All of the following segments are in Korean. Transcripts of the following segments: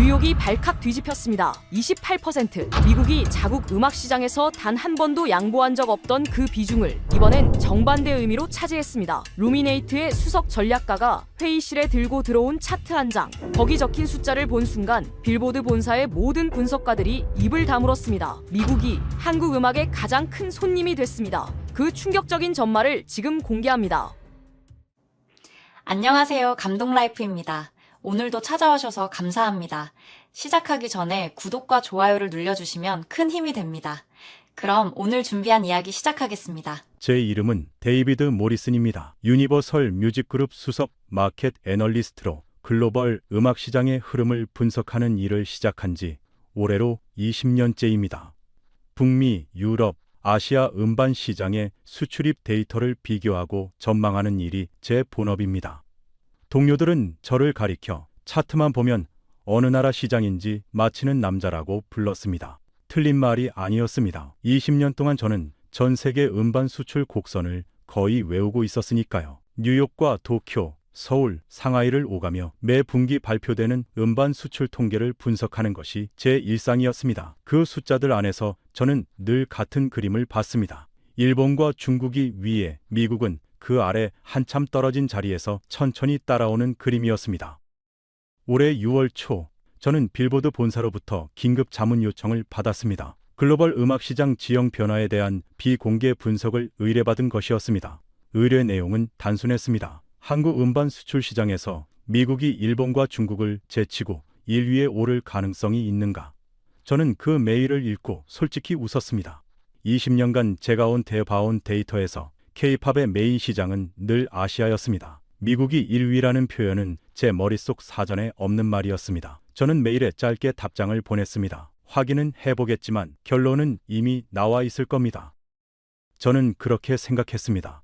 뉴욕이 발칵 뒤집혔습니다. 28%. 미국이 자국 음악 시장에서 단 한 번도 양보한 적 없던 그 비중을 이번엔 정반대 의미로 차지했습니다. 루미네이트의 수석 전략가가 회의실에 들고 들어온 차트 한 장. 거기 적힌 숫자를 본 순간 빌보드 본사의 모든 분석가들이 입을 다물었습니다. 미국이 한국 음악의 가장 큰 손님이 됐습니다. 그 충격적인 전말을 지금 공개합니다. 안녕하세요. 감동라이프입니다. 오늘도 찾아오셔서 감사합니다. 시작하기 전에 구독과 좋아요를 눌러주시면 큰 힘이 됩니다. 그럼 오늘 준비한 이야기 시작하겠습니다. 제 이름은 데이비드 모리슨입니다. 유니버설 뮤직그룹 수석 마켓 애널리스트로 글로벌 음악 시장의 흐름을 분석하는 일을 시작한 지 올해로 20년째입니다. 북미, 유럽, 아시아 음반 시장의 수출입 데이터를 비교하고 전망하는 일이 제 본업입니다. 동료들은 저를 가리켜 차트만 보면 어느 나라 시장인지 맞히는 남자라고 불렀습니다. 틀린 말이 아니었습니다. 20년 동안 저는 전 세계 음반 수출 곡선을 거의 외우고 있었으니까요. 뉴욕과 도쿄, 서울, 상하이를 오가며 매 분기 발표되는 음반 수출 통계를 분석하는 것이 제 일상이었습니다. 그 숫자들 안에서 저는 늘 같은 그림을 봤습니다. 일본과 중국이 위에, 미국은 그 아래 한참 떨어진 자리에서 천천히 따라오는 그림이었습니다. 올해 6월 초, 저는 빌보드 본사로부터 긴급 자문 요청을 받았습니다. 글로벌 음악 시장 지형 변화에 대한 비공개 분석을 의뢰받은 것이었습니다. 의뢰 내용은 단순했습니다. 한국 음반 수출 시장에서 미국이 일본과 중국을 제치고 1위에 오를 가능성이 있는가? 저는 그 메일을 읽고 솔직히 웃었습니다. 20년간 제가 봐온 데이터에서 K-팝의 메인 시장은 늘 아시아였습니다. 미국이 1위라는 표현은 제 머릿속 사전에 없는 말이었습니다. 저는 메일에 짧게 답장을 보냈습니다. 확인은 해보겠지만 결론은 이미 나와 있을 겁니다. 저는 그렇게 생각했습니다.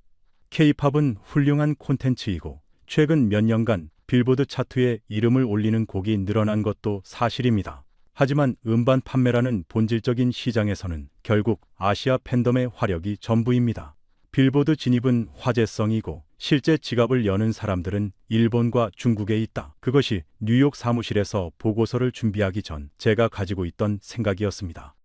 K-팝은 훌륭한 콘텐츠이고 최근 몇 년간 빌보드 차트에 이름을 올리는 곡이 늘어난 것도 사실입니다. 하지만 음반 판매라는 본질적인 시장에서는 결국 아시아 팬덤의 화력이 전부입니다. 빌보드 진입은 화제성이고 실제 지갑을 여는 사람들은 일본과 중국에 있다. 그것이 뉴욕 사무실에서 보고서를 준비하기 전 제가 가지고 있던 생각이었습니다.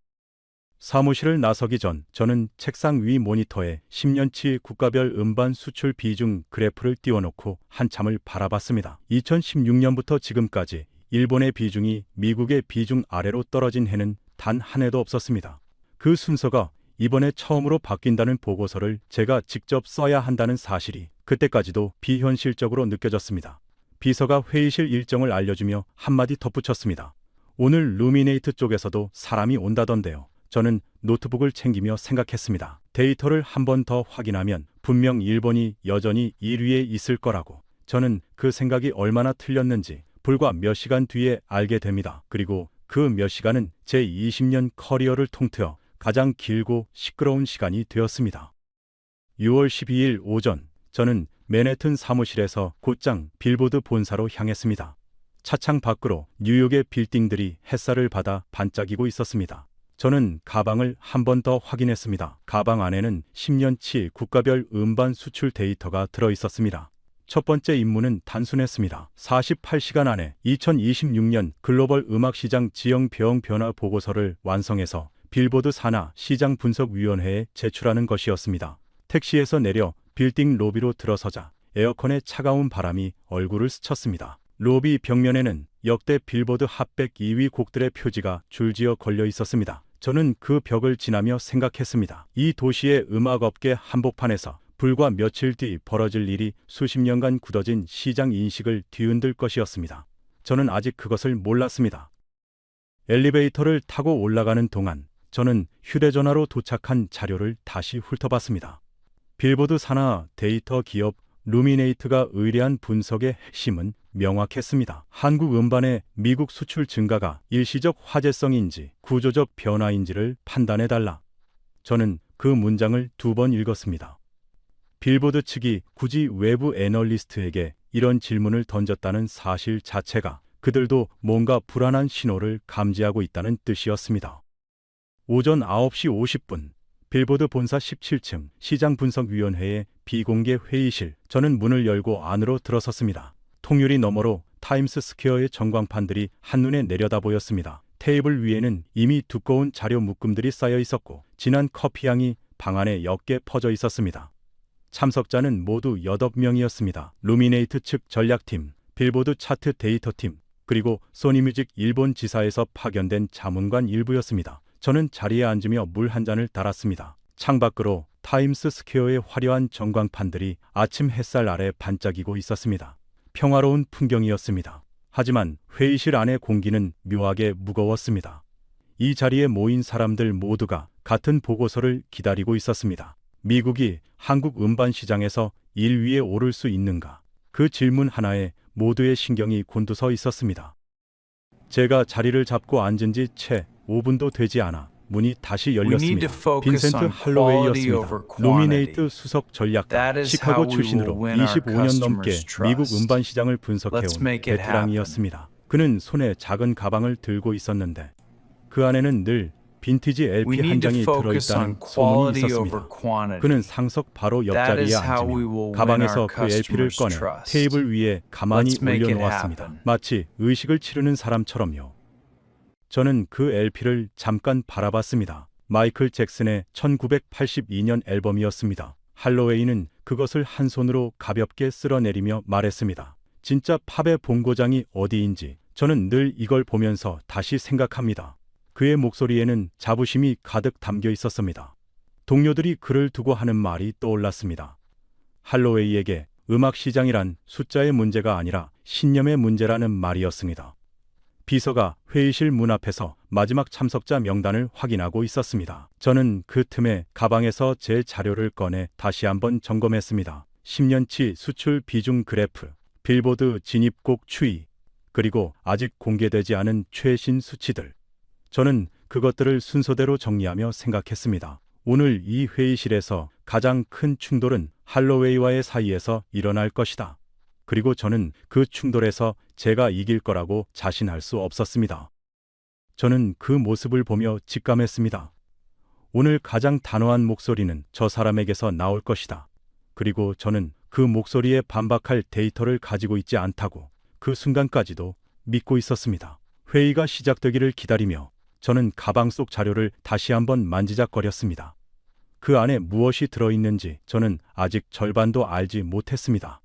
사무실을 나서기 전 저는 책상 위 모니터에 10년치 국가별 음반 수출 비중 그래프를 띄워놓고 한참을 바라봤습니다. 2016년부터 지금까지 일본의 비중이 미국의 비중 아래로 떨어진 해는 단 한 해도 없었습니다. 그 순서가 이번에 처음으로 바뀐다는 보고서를 제가 직접 써야 한다는 사실이 그때까지도 비현실적으로 느껴졌습니다. 비서가 회의실 일정을 알려주며 한마디 덧붙였습니다. 오늘 루미네이트 쪽에서도 사람이 온다던데요. 저는 노트북을 챙기며 생각했습니다. 데이터를 한 번 더 확인하면 분명 일본이 여전히 1위에 있을 거라고. 저는 그 생각이 얼마나 틀렸는지 불과 몇 시간 뒤에 알게 됩니다. 그리고 그 몇 시간은 제 20년 커리어를 통틀어 가장 길고 시끄러운 시간이 되었습니다. 6월 12일 오전, 저는 맨해튼 사무실에서 곧장 빌보드 본사로 향했습니다. 차창 밖으로 뉴욕의 빌딩들이 햇살을 받아 반짝이고 있었습니다. 저는 가방을 한 번 더 확인했습니다. 가방 안에는 10년치 국가별 음반 수출 데이터가 들어 있었습니다. 첫 번째 임무는 단순했습니다. 48시간 안에 2026년 글로벌 음악 시장 지형 변화 보고서를 완성해서 빌보드 산하 시장분석위원회에 제출하는 것이었습니다. 택시에서 내려 빌딩 로비로 들어서자 에어컨의 차가운 바람이 얼굴을 스쳤습니다. 로비 벽면에는 역대 빌보드 핫100 2위 곡들의 표지가 줄지어 걸려 있었습니다. 저는 그 벽을 지나며 생각했습니다. 이 도시의 음악업계 한복판에서 불과 며칠 뒤 벌어질 일이 수십 년간 굳어진 시장 인식을 뒤흔들 것이었습니다. 저는 아직 그것을 몰랐습니다. 엘리베이터를 타고 올라가는 동안 저는 휴대전화로 도착한 자료를 다시 훑어봤습니다. 빌보드 산하 데이터 기업 루미네이트가 의뢰한 분석의 핵심은 명확했습니다. 한국 음반의 미국 수출 증가가 일시적 화제성인지 구조적 변화인지를 판단해달라. 저는 그 문장을 2번 읽었습니다. 빌보드 측이 굳이 외부 애널리스트에게 이런 질문을 던졌다는 사실 자체가 그들도 뭔가 불안한 신호를 감지하고 있다는 뜻이었습니다. 오전 9시 50분, 빌보드 본사 17층 시장분석위원회의 비공개 회의실. 저는 문을 열고 안으로 들어섰습니다. 통유리 너머로 타임스 스퀘어의 전광판들이 한눈에 내려다 보였습니다. 테이블 위에는 이미 두꺼운 자료 묶음들이 쌓여 있었고 진한 커피향이 방 안에 옅게 퍼져 있었습니다. 참석자는 모두 8명이었습니다. 루미네이트 측 전략팀, 빌보드 차트 데이터팀, 그리고 소니뮤직 일본 지사에서 파견된 자문관 일부였습니다. 저는 자리에 앉으며 물 한 잔을 달았습니다. 창밖으로 타임스 스퀘어의 화려한 전광판들이 아침 햇살 아래 반짝이고 있었습니다. 평화로운 풍경이었습니다. 하지만 회의실 안의 공기는 묘하게 무거웠습니다. 이 자리에 모인 사람들 모두가 같은 보고서를 기다리고 있었습니다. 미국이 한국 음반 시장에서 1위에 오를 수 있는가? 그 질문 하나에 모두의 신경이 곤두서 있었습니다. 제가 자리를 잡고 앉은 지 채 5분도 되지 않아 문이 다시 열렸습니다. 빈센트 할로웨이였습니다. 루미네이트 수석 전략가, 시카고 출신으로 25년 넘게 미국 음반 시장을 분석해온 베테랑이었습니다. 그는 손에 작은 가방을 들고 있었는데 그 안에는 늘 빈티지 LP 한 장이 들어있다는 소문이 있었습니다. 그는 상석 바로 옆자리에 앉으며 가방에서 그 LP를 꺼내 테이블 위에 가만히 올려놓았습니다. 마치 의식을 치르는 사람처럼요. 저는 그 LP를 잠깐 바라봤습니다. 마이클 잭슨의 1982년 앨범이었습니다. 할로웨이는 그것을 한 손으로 가볍게 쓸어내리며 말했습니다. 진짜 팝의 본고장이 어디인지 저는 늘 이걸 보면서 다시 생각합니다. 그의 목소리에는 자부심이 가득 담겨 있었습니다. 동료들이 그를 두고 하는 말이 떠올랐습니다. 할로웨이에게 음악 시장이란 숫자의 문제가 아니라 신념의 문제라는 말이었습니다. 비서가 회의실 문 앞에서 마지막 참석자 명단을 확인하고 있었습니다. 저는 그 틈에 가방에서 제 자료를 꺼내 다시 한번 점검했습니다. 10년치 수출 비중 그래프, 빌보드 진입곡 추이, 그리고 아직 공개되지 않은 최신 수치들. 저는 그것들을 순서대로 정리하며 생각했습니다. 오늘 이 회의실에서 가장 큰 충돌은 할로웨이와의 사이에서 일어날 것이다. 그리고 저는 그 충돌에서 제가 이길 거라고 자신할 수 없었습니다. 저는 그 모습을 보며 직감했습니다. 오늘 가장 단호한 목소리는 저 사람에게서 나올 것이다. 그리고 저는 그 목소리에 반박할 데이터를 가지고 있지 않다고 그 순간까지도 믿고 있었습니다. 회의가 시작되기를 기다리며 저는 가방 속 자료를 다시 한번 만지작거렸습니다. 그 안에 무엇이 들어있는지 저는 아직 절반도 알지 못했습니다.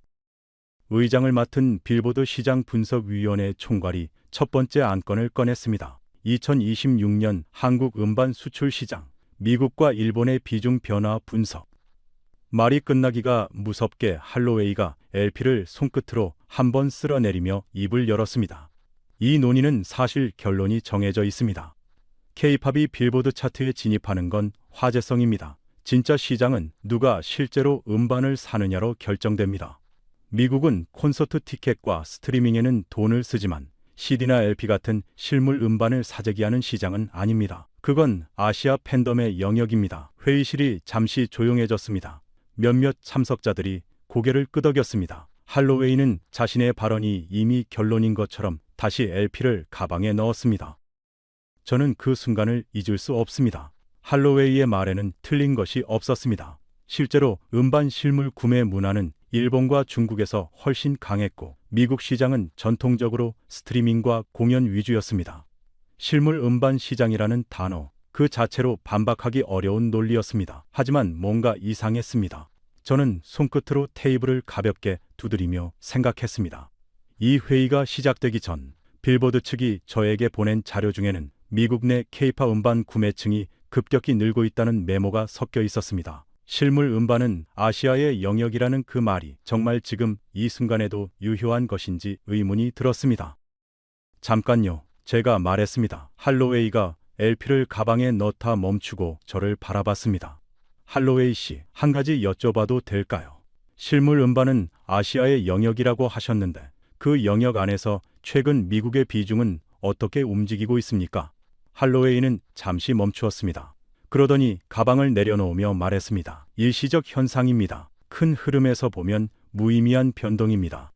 의장을 맡은 빌보드 시장분석위원회 총괄이 첫 번째 안건을 꺼냈습니다. 2026년 한국 음반 수출 시장, 미국과 일본의 비중 변화 분석. 말이 끝나기가 무섭게 할로웨이가 LP를 손끝으로 한번 쓸어내리며 입을 열었습니다. 이 논의는 사실 결론이 정해져 있습니다. K-팝이 빌보드 차트에 진입하는 건 화제성입니다. 진짜 시장은 누가 실제로 음반을 사느냐로 결정됩니다. 미국은 콘서트 티켓과 스트리밍에는 돈을 쓰지만 CD나 LP 같은 실물 음반을 사재기 하는 시장은 아닙니다. 그건 아시아 팬덤의 영역입니다. 회의실이 잠시 조용해졌습니다. 몇몇 참석자들이 고개를 끄덕였습니다. 할로웨이는 자신의 발언이 이미 결론인 것처럼 다시 LP를 가방에 넣었습니다. 저는 그 순간을 잊을 수 없습니다. 할로웨이의 말에는 틀린 것이 없었습니다. 실제로 음반 실물 구매 문화는 일본과 중국에서 훨씬 강했고 미국 시장은 전통적으로 스트리밍과 공연 위주였습니다. 실물 음반 시장이라는 단어 그 자체로 반박하기 어려운 논리였습니다. 하지만 뭔가 이상했습니다. 저는 손끝으로 테이블을 가볍게 두드리며 생각했습니다. 이 회의가 시작되기 전 빌보드 측이 저에게 보낸 자료 중에는 미국 내 K-팝 음반 구매층이 급격히 늘고 있다는 메모가 섞여 있었습니다. 실물 음반은 아시아의 영역이라는 그 말이 정말 지금 이 순간에도 유효한 것인지 의문이 들었습니다. 잠깐요, 제가 말했습니다. 할로웨이가 LP를 가방에 넣다 멈추고 저를 바라봤습니다. 할로웨이 씨, 한 가지 여쭤봐도 될까요? 실물 음반은 아시아의 영역이라고 하셨는데 그 영역 안에서 최근 미국의 비중은 어떻게 움직이고 있습니까? 할로웨이는 잠시 멈추었습니다. 그러더니 가방을 내려놓으며 말했습니다. 일시적 현상입니다. 큰 흐름에서 보면 무의미한 변동입니다.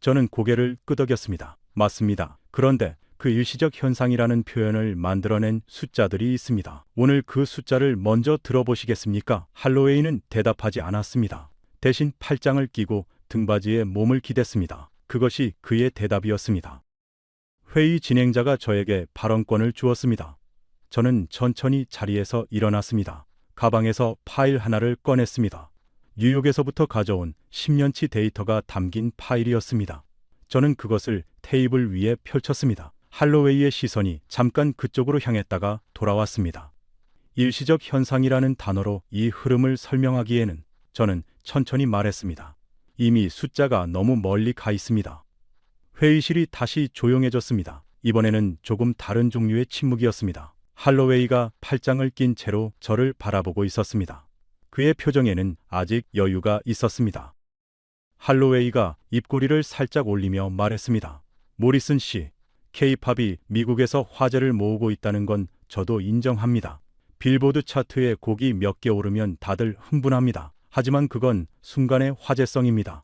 저는 고개를 끄덕였습니다. 맞습니다. 그런데 그 일시적 현상이라는 표현을 만들어낸 숫자들이 있습니다. 오늘 그 숫자를 먼저 들어보시겠습니까? 할로웨이는 대답하지 않았습니다. 대신 팔짱을 끼고 등받이에 몸을 기댔습니다. 그것이 그의 대답이었습니다. 회의 진행자가 저에게 발언권을 주었습니다. 저는 천천히 자리에서 일어났습니다. 가방에서 파일 하나를 꺼냈습니다. 뉴욕에서부터 가져온 10년치 데이터가 담긴 파일이었습니다. 저는 그것을 테이블 위에 펼쳤습니다. 할로웨이의 시선이 잠깐 그쪽으로 향했다가 돌아왔습니다. 일시적 현상이라는 단어로 이 흐름을 설명하기에는 저는 천천히 말했습니다. 이미 숫자가 너무 멀리 가 있습니다. 회의실이 다시 조용해졌습니다. 이번에는 조금 다른 종류의 침묵이었습니다. 할로웨이가 팔짱을 낀 채로 저를 바라보고 있었습니다. 그의 표정에는 아직 여유가 있었습니다. 할로웨이가 입꼬리를 살짝 올리며 말했습니다. 모리슨 씨, K-팝이 미국에서 화제를 모으고 있다는 건 저도 인정합니다. 빌보드 차트에 곡이 몇 개 오르면 다들 흥분합니다. 하지만 그건 순간의 화제성입니다.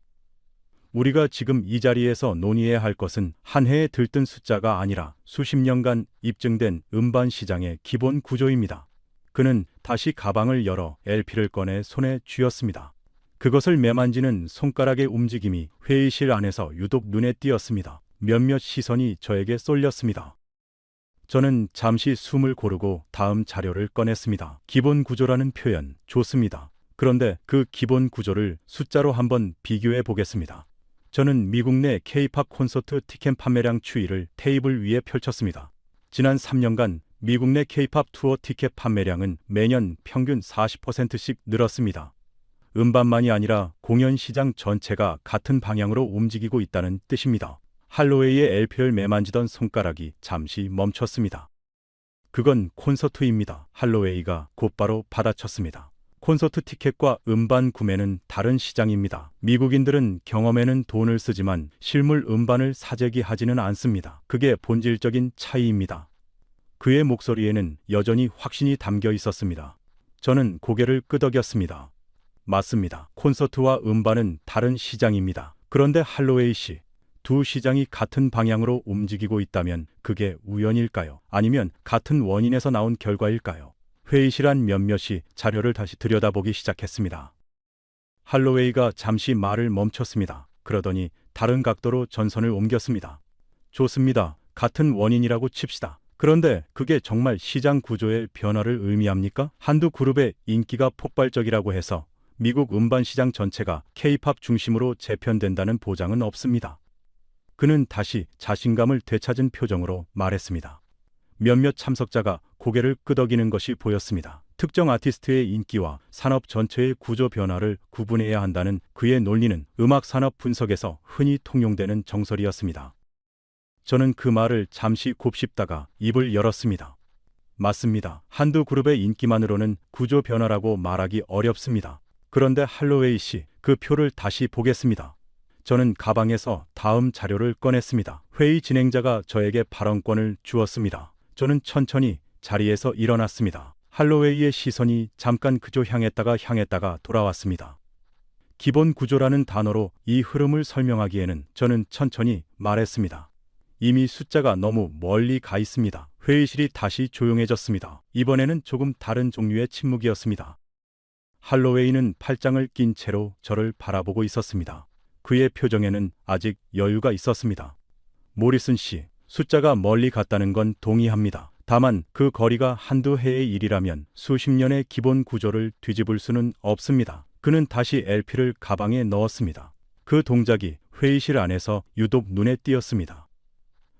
우리가 지금 이 자리에서 논의해야 할 것은 한 해에 들뜬 숫자가 아니라 수십 년간 입증된 음반 시장의 기본 구조입니다. 그는 다시 가방을 열어 LP를 꺼내 손에 쥐었습니다. 그것을 매만지는 손가락의 움직임이 회의실 안에서 유독 눈에 띄었습니다. 몇몇 시선이 저에게 쏠렸습니다. 저는 잠시 숨을 고르고 다음 자료를 꺼냈습니다. 기본 구조라는 표현 좋습니다. 그런데 그 기본 구조를 숫자로 한번 비교해 보겠습니다. 저는 미국 내 K-팝 콘서트 티켓 판매량 추이를 테이블 위에 펼쳤습니다. 지난 3년간 미국 내 K-팝 투어 티켓 판매량은 매년 평균 40%씩 늘었습니다. 음반만이 아니라 공연 시장 전체가 같은 방향으로 움직이고 있다는 뜻입니다. 할로웨이의 LP를 매만지던 손가락이 잠시 멈췄습니다. 그건 콘서트입니다. 할로웨이가 곧바로 받아쳤습니다. 콘서트 티켓과 음반 구매는 다른 시장입니다. 미국인들은 경험에는 돈을 쓰지만 실물 음반을 사재기 하지는 않습니다. 그게 본질적인 차이입니다. 그의 목소리에는 여전히 확신이 담겨 있었습니다. 저는 고개를 끄덕였습니다. 맞습니다. 콘서트와 음반은 다른 시장입니다. 그런데 할로웨이 씨, 두 시장이 같은 방향으로 움직이고 있다면 그게 우연일까요? 아니면 같은 원인에서 나온 결과일까요? 회의실 안 몇몇이 자료를 다시 들여다보기 시작했습니다. 할로웨이가 잠시 말을 멈췄습니다. 그러더니 다른 각도로 전선을 옮겼습니다. 좋습니다. 같은 원인이라고 칩시다. 그런데 그게 정말 시장 구조의 변화를 의미합니까? 한두 그룹의 인기가 폭발적이라고 해서 미국 음반 시장 전체가 K-팝 중심으로 재편된다는 보장은 없습니다. 그는 다시 자신감을 되찾은 표정으로 말했습니다. 몇몇 참석자가 고개를 끄덕이는 것이 보였습니다. 특정 아티스트의 인기와 산업 전체의 구조 변화를 구분해야 한다는 그의 논리는 음악 산업 분석에서 흔히 통용되는 정설이었습니다. 저는 그 말을 잠시 곱씹다가 입을 열었습니다. 맞습니다. 한두 그룹의 인기만으로는 구조 변화라고 말하기 어렵습니다. 그런데 할로웨이 씨, 그 표를 다시 보겠습니다. 저는 가방에서 다음 자료를 꺼냈습니다. 회의 진행자가 저에게 발언권을 주었습니다. 저는 천천히 자리에서 일어났습니다. 할로웨이의 시선이 잠깐 그쪽 향했다가 돌아왔습니다. 기본 구조라는 단어로 이 흐름을 설명하기에는 저는 천천히 말했습니다. 이미 숫자가 너무 멀리 가 있습니다. 회의실이 다시 조용해졌습니다. 이번에는 조금 다른 종류의 침묵이었습니다. 할로웨이는 팔짱을 낀 채로 저를 바라보고 있었습니다. 그의 표정에는 아직 여유가 있었습니다. 모리슨 씨, 숫자가 멀리 갔다는 건 동의합니다. 다만 그 거리가 한두 해의 일이라면 수십 년의 기본 구조를 뒤집을 수는 없습니다. 그는 다시 LP를 가방에 넣었습니다. 그 동작이 회의실 안에서 유독 눈에 띄었습니다.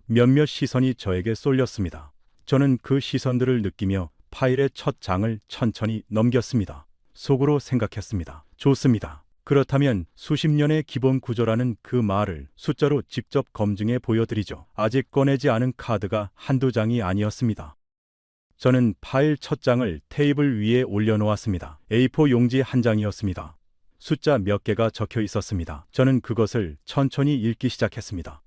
몇몇 시선이 저에게 쏠렸습니다. 저는 그 시선들을 느끼며 파일의 첫 장을 천천히 넘겼습니다. 속으로 생각했습니다. 좋습니다. 그렇다면 수십 년의 기본 구조라는 그 말을 숫자로 직접 검증해 보여드리죠. 아직 꺼내지 않은 카드가 한두 장이 아니었습니다. 저는 파일 첫 장을 테이블 위에 올려놓았습니다. A4 용지 한 장이었습니다. 숫자 몇 개가 적혀 있었습니다. 저는 그것을 천천히 읽기 시작했습니다.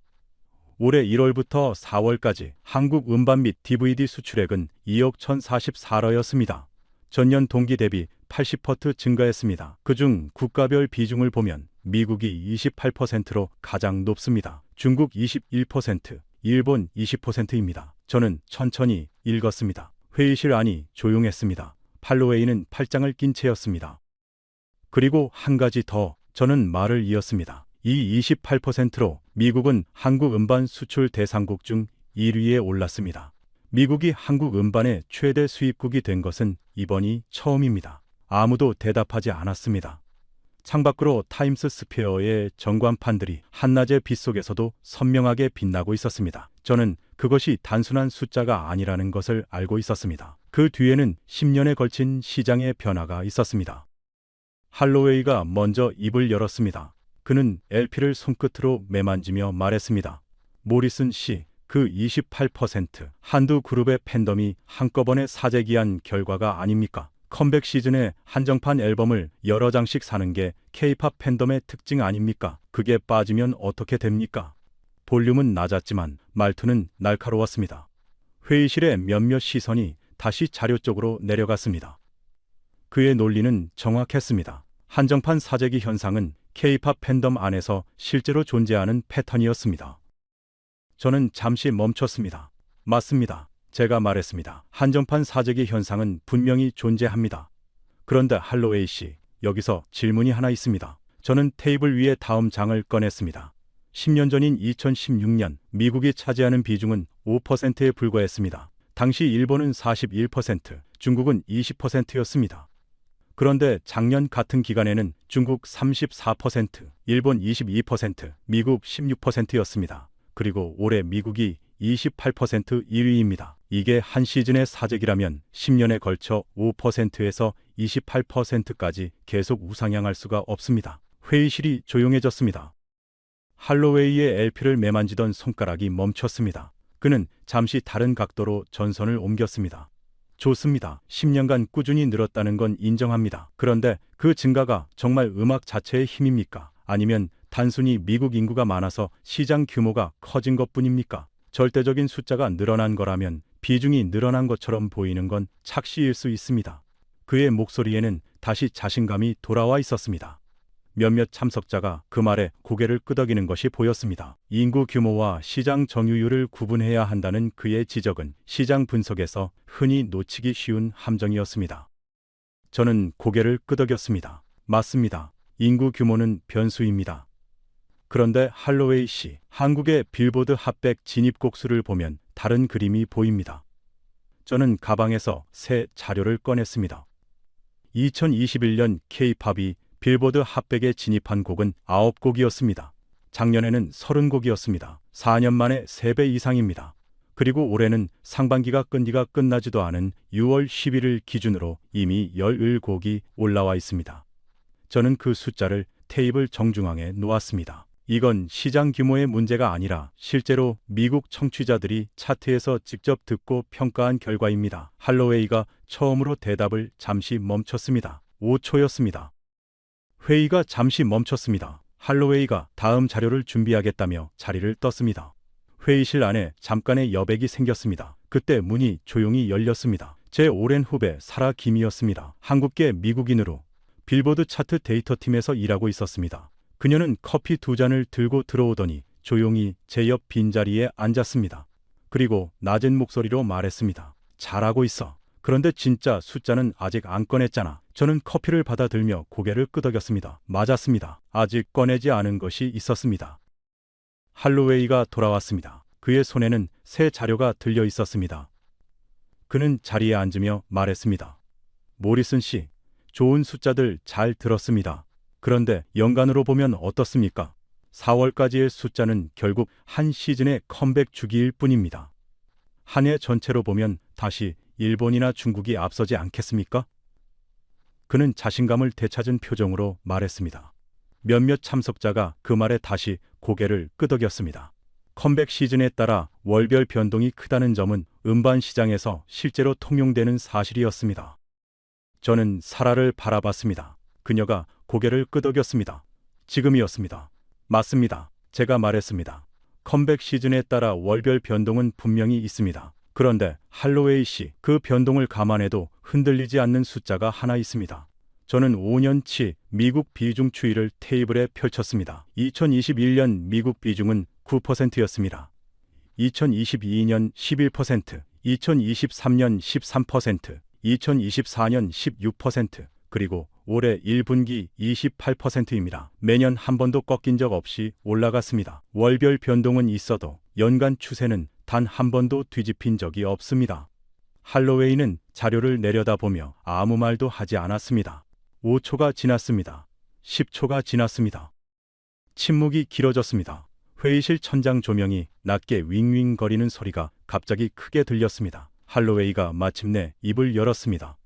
올해 1월부터 4월까지 한국 음반 및 DVD 수출액은 2억 1,044러였습니다. 전년 동기 대비 80% 증가했습니다. 그중 국가별 비중을 보면 미국이 28%로 가장 높습니다. 중국 21%, 일본 20%입니다. 저는 천천히 읽었습니다. 회의실 안이 조용했습니다. 할로웨이는 팔짱을 낀 채였습니다. 그리고 한 가지 더, 저는 말을 이었습니다. 이 28%로 미국은 한국 음반 수출 대상국 중 1위에 올랐습니다. 미국이 한국 음반의 최대 수입국이 된 것은 이번이 처음입니다. 아무도 대답하지 않았습니다. 창밖으로 타임스 스퀘어의 전광판들이 한낮의 빛 속에서도 선명하게 빛나고 있었습니다. 저는 그것이 단순한 숫자가 아니라는 것을 알고 있었습니다. 그 뒤에는 10년에 걸친 시장의 변화가 있었습니다. 할로웨이가 먼저 입을 열었습니다. 그는 LP를 손끝으로 매만지며 말했습니다. 모리슨 씨, 그 28% 한두 그룹의 팬덤이 한꺼번에 사재기한 결과가 아닙니까? 컴백 시즌에 한정판 앨범을 여러 장씩 사는 게 K-팝 팬덤의 특징 아닙니까? 그게 빠지면 어떻게 됩니까? 볼륨은 낮았지만 말투는 날카로웠습니다. 회의실의 몇몇 시선이 다시 자료 쪽으로 내려갔습니다. 그의 논리는 정확했습니다. 한정판 사재기 현상은 K-팝 팬덤 안에서 실제로 존재하는 패턴이었습니다. 저는 잠시 멈췄습니다. 맞습니다. 제가 말했습니다. 한정판 사재기 현상은 분명히 존재합니다. 그런데 할로웨이 씨, 여기서 질문이 하나 있습니다. 저는 테이블 위에 다음 장을 꺼냈습니다. 10년 전인 2016년 미국이 차지하는 비중은 5%에 불과했습니다. 당시 일본은 41%, 중국은 20%였습니다. 그런데 작년 같은 기간에는 중국 34%, 일본 22%, 미국 16%였습니다. 그리고 올해 미국이 28% 1위입니다. 이게 한 시즌의 사재기라면 10년에 걸쳐 5%에서 28%까지 계속 우상향할 수가 없습니다. 회의실이 조용해졌습니다. 할로웨이의 LP를 매만지던 손가락이 멈췄습니다. 그는 잠시 다른 각도로 전선을 옮겼습니다. 좋습니다. 10년간 꾸준히 늘었다는 건 인정합니다. 그런데 그 증가가 정말 음악 자체의 힘입니까? 아니면 단순히 미국 인구가 많아서 시장 규모가 커진 것뿐입니까? 절대적인 숫자가 늘어난 거라면 비중이 늘어난 것처럼 보이는 건 착시일 수 있습니다. 그의 목소리에는 다시 자신감이 돌아와 있었습니다. 몇몇 참석자가 그 말에 고개를 끄덕이는 것이 보였습니다. 인구 규모와 시장 점유율을 구분해야 한다는 그의 지적은 시장 분석에서 흔히 놓치기 쉬운 함정이었습니다. 저는 고개를 끄덕였습니다. 맞습니다. 인구 규모는 변수입니다. 그런데 할로웨이 씨, 한국의 빌보드 핫백 진입곡 수를 보면 다른 그림이 보입니다. 저는 가방에서 새 자료를 꺼냈습니다. 2021년 K-팝이 빌보드 핫백에 진입한 곡은 9곡이었습니다. 작년에는 30곡이었습니다. 4년 만에 3배 이상입니다. 그리고 올해는 상반기가 끝나지도 않은 6월 10일을 기준으로 이미 17곡이 올라와 있습니다. 저는 그 숫자를 테이블 정중앙에 놓았습니다. 이건 시장 규모의 문제가 아니라 실제로 미국 청취자들이 차트에서 직접 듣고 평가한 결과입니다. 할로웨이가 처음으로 대답을 잠시 멈췄습니다. 5초였습니다. 회의가 잠시 멈췄습니다. 할로웨이가 다음 자료를 준비하겠다며 자리를 떴습니다. 회의실 안에 잠깐의 여백이 생겼습니다. 그때 문이 조용히 열렸습니다. 제 오랜 후배 사라 김이었습니다. 한국계 미국인으로 빌보드 차트 데이터팀에서 일하고 있었습니다. 그녀는 커피 2잔을 들고 들어오더니 조용히 제 옆 빈자리에 앉았습니다. 그리고 낮은 목소리로 말했습니다. 잘하고 있어. 그런데 진짜 숫자는 아직 안 꺼냈잖아. 저는 커피를 받아들며 고개를 끄덕였습니다. 맞았습니다. 아직 꺼내지 않은 것이 있었습니다. 할로웨이가 돌아왔습니다. 그의 손에는 새 자료가 들려 있었습니다. 그는 자리에 앉으며 말했습니다. 모리슨 씨, 좋은 숫자들 잘 들었습니다. 그런데 연간으로 보면 어떻습니까? 4월까지의 숫자는 결국 한 시즌의 컴백 주기일 뿐입니다. 한 해 전체로 보면 다시 일본이나 중국이 앞서지 않겠습니까? 그는 자신감을 되찾은 표정으로 말했습니다. 몇몇 참석자가 그 말에 다시 고개를 끄덕였습니다. 컴백 시즌에 따라 월별 변동이 크다는 점은 음반 시장에서 실제로 통용되는 사실이었습니다. 저는 사라를 바라봤습니다. 그녀가 고개를 끄덕였습니다. 지금이었습니다. 맞습니다. 제가 말했습니다. 컴백 시즌에 따라 월별 변동은 분명히 있습니다. 그런데 할로웨이 씨, 그 변동을 감안해도 흔들리지 않는 숫자가 하나 있습니다. 저는 5년치 미국 비중 추이를 테이블에 펼쳤습니다. 2021년 미국 비중은 9%였습니다. 2022년 11%, 2023년 13%, 2024년 16%, 그리고 올해 1분기 28%입니다. 매년 한 번도 꺾인 적 없이 올라갔습니다. 월별 변동은 있어도 연간 추세는 단 한 번도 뒤집힌 적이 없습니다. 할로웨이는 자료를 내려다보며 아무 말도 하지 않았습니다. 5초가 지났습니다. 10초가 지났습니다. 침묵이 길어졌습니다. 회의실 천장 조명이 낮게 윙윙거리는 소리가 갑자기 크게 들렸습니다. 할로웨이가 마침내 입을 열었습니다.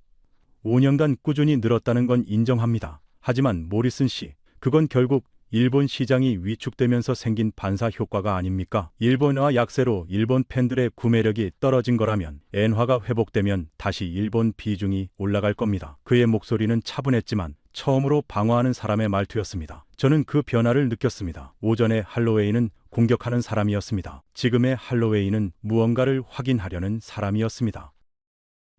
5년간 꾸준히 늘었다는 건 인정합니다. 하지만 모리슨 씨, 그건 결국 일본 시장이 위축되면서 생긴 반사 효과가 아닙니까? 일본화 약세로 일본 팬들의 구매력이 떨어진 거라면 엔화가 회복되면 다시 일본 비중이 올라갈 겁니다. 그의 목소리는 차분했지만 처음으로 방어하는 사람의 말투였습니다. 저는 그 변화를 느꼈습니다. 오전에 할로웨이는 공격하는 사람이었습니다. 지금의 할로웨이는 무언가를 확인하려는 사람이었습니다.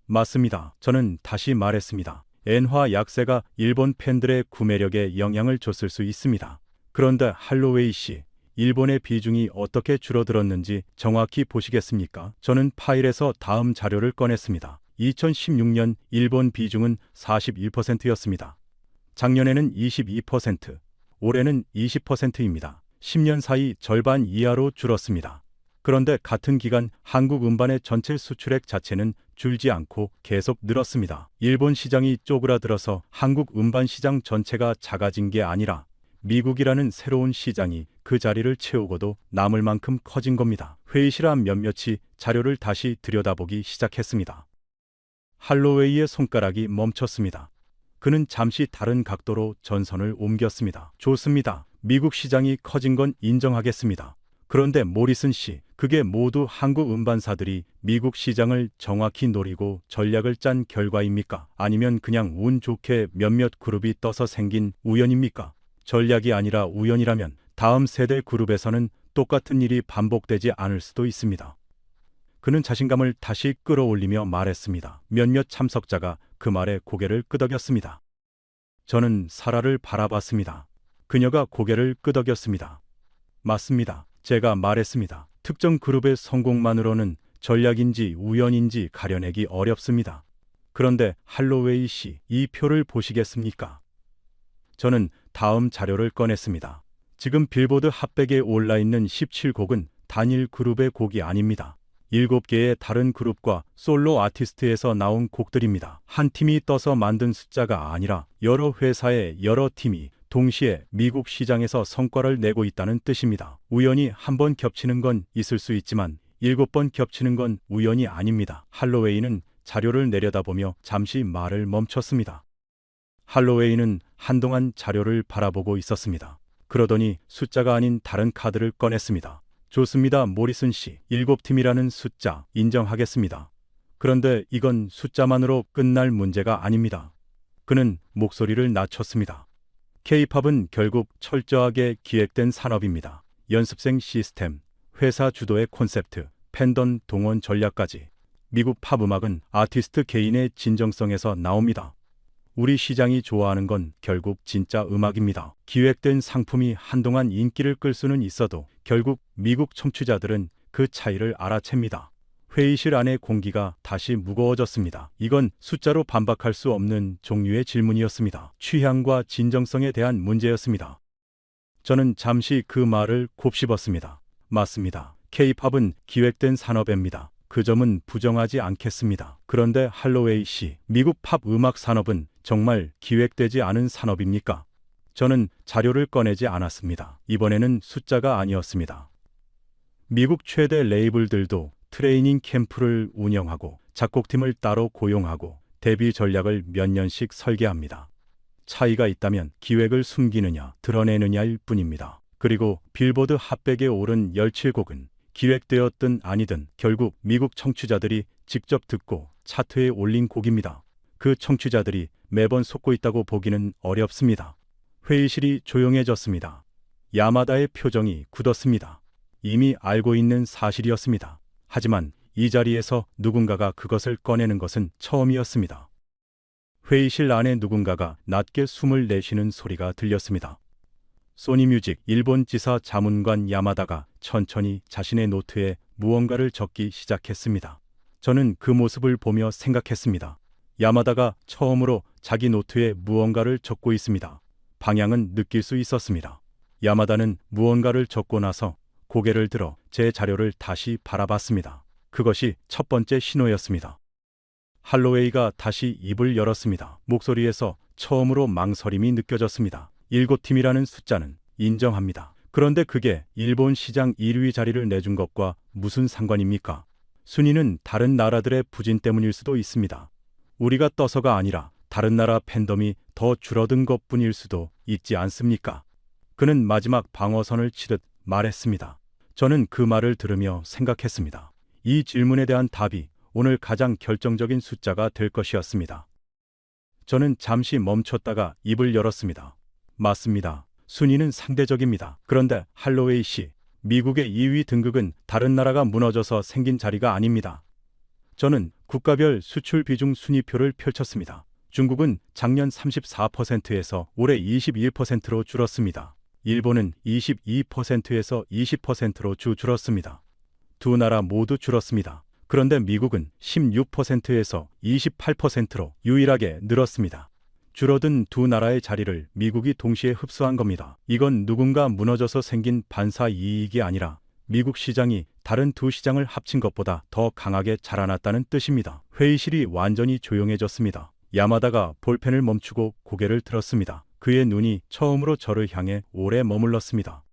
맞습니다. 저는 다시 말했습니다. 엔화 약세가 일본 팬들의 구매력에 영향을 줬을 수 있습니다. 그런데 할로웨이 씨, 일본의 비중이 어떻게 줄어들었는지 정확히 보시겠습니까? 저는 파일에서 다음 자료를 꺼냈습니다. 2016년 일본 비중은 41%였습니다. 작년에는 22%, 올해는 20%입니다. 10년 사이 절반 이하로 줄었습니다. 그런데 같은 기간 한국 음반의 전체 수출액 자체는 줄지 않고 계속 늘었습니다. 일본 시장이 쪼그라들어서 한국 음반 시장 전체가 작아진 게 아니라 미국이라는 새로운 시장이 그 자리를 채우고도 남을 만큼 커진 겁니다. 회의실 안 몇몇이 자료를 다시 들여다보기 시작했습니다. 할로웨이의 손가락이 멈췄습니다. 그는 잠시 다른 각도로 전선을 옮겼습니다. 좋습니다. 미국 시장이 커진 건 인정하겠습니다. 그런데 모리슨 씨, 그게 모두 한국 음반사들이 미국 시장을 정확히 노리고 전략을 짠 결과입니까? 아니면 그냥 운 좋게 몇몇 그룹이 떠서 생긴 우연입니까? 전략이 아니라 우연이라면 다음 세대 그룹에서는 똑같은 일이 반복되지 않을 수도 있습니다. 그는 자신감을 다시 끌어올리며 말했습니다. 몇몇 참석자가 그 말에 고개를 끄덕였습니다. 저는 사라를 바라봤습니다. 그녀가 고개를 끄덕였습니다. 맞습니다. 제가 말했습니다. 특정 그룹의 성공만으로는 전략인지 우연인지 가려내기 어렵습니다. 그런데 할로웨이 씨, 이 표를 보시겠습니까? 저는 다음 자료를 꺼냈습니다. 지금 빌보드 핫백에 올라있는 17곡은 단일 그룹의 곡이 아닙니다. 7개의 다른 그룹과 솔로 아티스트에서 나온 곡들입니다. 한 팀이 떠서 만든 숫자가 아니라 여러 회사의 여러 팀이 동시에 미국 시장에서 성과를 내고 있다는 뜻입니다. 우연히 한 번 겹치는 건 있을 수 있지만 7번 겹치는 건 우연이 아닙니다. 할로웨이는 자료를 내려다보며 잠시 말을 멈췄습니다. 할로웨이는 한동안 자료를 바라보고 있었습니다. 그러더니 숫자가 아닌 다른 카드를 꺼냈습니다. 좋습니다, 모리슨 씨. 7팀이라는 숫자 인정하겠습니다. 그런데 이건 숫자만으로 끝날 문제가 아닙니다. 그는 목소리를 낮췄습니다. K-팝은 결국 철저하게 기획된 산업입니다. 연습생 시스템, 회사 주도의 콘셉트, 팬덤 동원 전략까지. 미국 팝 음악은 아티스트 개인의 진정성에서 나옵니다. 우리 시장이 좋아하는 건 결국 진짜 음악입니다. 기획된 상품이 한동안 인기를 끌 수는 있어도 결국 미국 청취자들은 그 차이를 알아챕니다. 회의실 안의 공기가 다시 무거워졌습니다. 이건 숫자로 반박할 수 없는 종류의 질문이었습니다. 취향과 진정성에 대한 문제였습니다. 저는 잠시 그 말을 곱씹었습니다. 맞습니다. K-팝은 기획된 산업입니다. 그 점은 부정하지 않겠습니다. 그런데 할로웨이 씨, 미국 팝 음악 산업은 정말 기획되지 않은 산업입니까? 저는 자료를 꺼내지 않았습니다. 이번에는 숫자가 아니었습니다. 미국 최대 레이블들도 트레이닝 캠프를 운영하고 작곡팀을 따로 고용하고 데뷔 전략을 몇 년씩 설계합니다. 차이가 있다면 기획을 숨기느냐 드러내느냐일 뿐입니다. 그리고 빌보드 핫백에 오른 17곡은 기획되었든 아니든 결국 미국 청취자들이 직접 듣고 차트에 올린 곡입니다. 그 청취자들이 매번 속고 있다고 보기는 어렵습니다. 회의실이 조용해졌습니다. 야마다의 표정이 굳었습니다. 이미 알고 있는 사실이었습니다. 하지만 이 자리에서 누군가가 그것을 꺼내는 것은 처음이었습니다. 회의실 안에 누군가가 낮게 숨을 내쉬는 소리가 들렸습니다. 소니뮤직 일본 지사 자문관 야마다가 천천히 자신의 노트에 무언가를 적기 시작했습니다. 저는 그 모습을 보며 생각했습니다. 야마다가 처음으로 자기 노트에 무언가를 적고 있습니다. 방향은 느낄 수 있었습니다. 야마다는 무언가를 적고 나서 고개를 들어 제 자료를 다시 바라봤습니다. 그것이 첫 번째 신호였습니다. 할로웨이가 다시 입을 열었습니다. 목소리에서 처음으로 망설임이 느껴졌습니다. 7팀이라는 숫자는 인정합니다. 그런데 그게 일본 시장 1위 자리를 내준 것과 무슨 상관입니까? 순위는 다른 나라들의 부진 때문일 수도 있습니다. 우리가 떠서가 아니라 다른 나라 팬덤이 더 줄어든 것뿐일 수도 있지 않습니까? 그는 마지막 방어선을 치듯 말했습니다. 저는 그 말을 들으며 생각했습니다. 이 질문에 대한 답이 오늘 가장 결정적인 숫자가 될 것이었습니다. 저는 잠시 멈췄다가 입을 열었습니다. 맞습니다. 순위는 상대적입니다. 그런데 할로웨이 씨, 미국의 2위 등극은 다른 나라가 무너져서 생긴 자리가 아닙니다. 저는 국가별 수출 비중 순위표를 펼쳤습니다. 중국은 작년 34%에서 올해 21%로 줄었습니다. 일본은 22%에서 20%로 줄었습니다. 두 나라 모두 줄었습니다. 그런데 미국은 16%에서 28%로 유일하게 늘었습니다. 줄어든 두 나라의 자리를 미국이 동시에 흡수한 겁니다. 이건 누군가 무너져서 생긴 반사 이익이 아니라 미국 시장이 다른 두 시장을 합친 것보다 더 강하게 자라났다는 뜻입니다. 회의실이 완전히 조용해졌습니다. 야마다가 볼펜을 멈추고 고개를 들었습니다. 그의 눈이 처음으로 저를 향해 오래 머물렀습니다.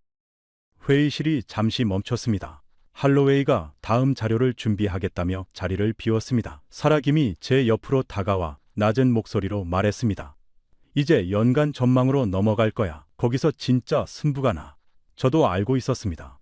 회의실이 잠시 멈췄습니다. 할로웨이가 다음 자료를 준비하겠다며 자리를 비웠습니다. 사라김이 제 옆으로 다가와 낮은 목소리로 말했습니다. 이제 연간 전망으로 넘어갈 거야. 거기서 진짜 승부가 나. 저도 알고 있었습니다.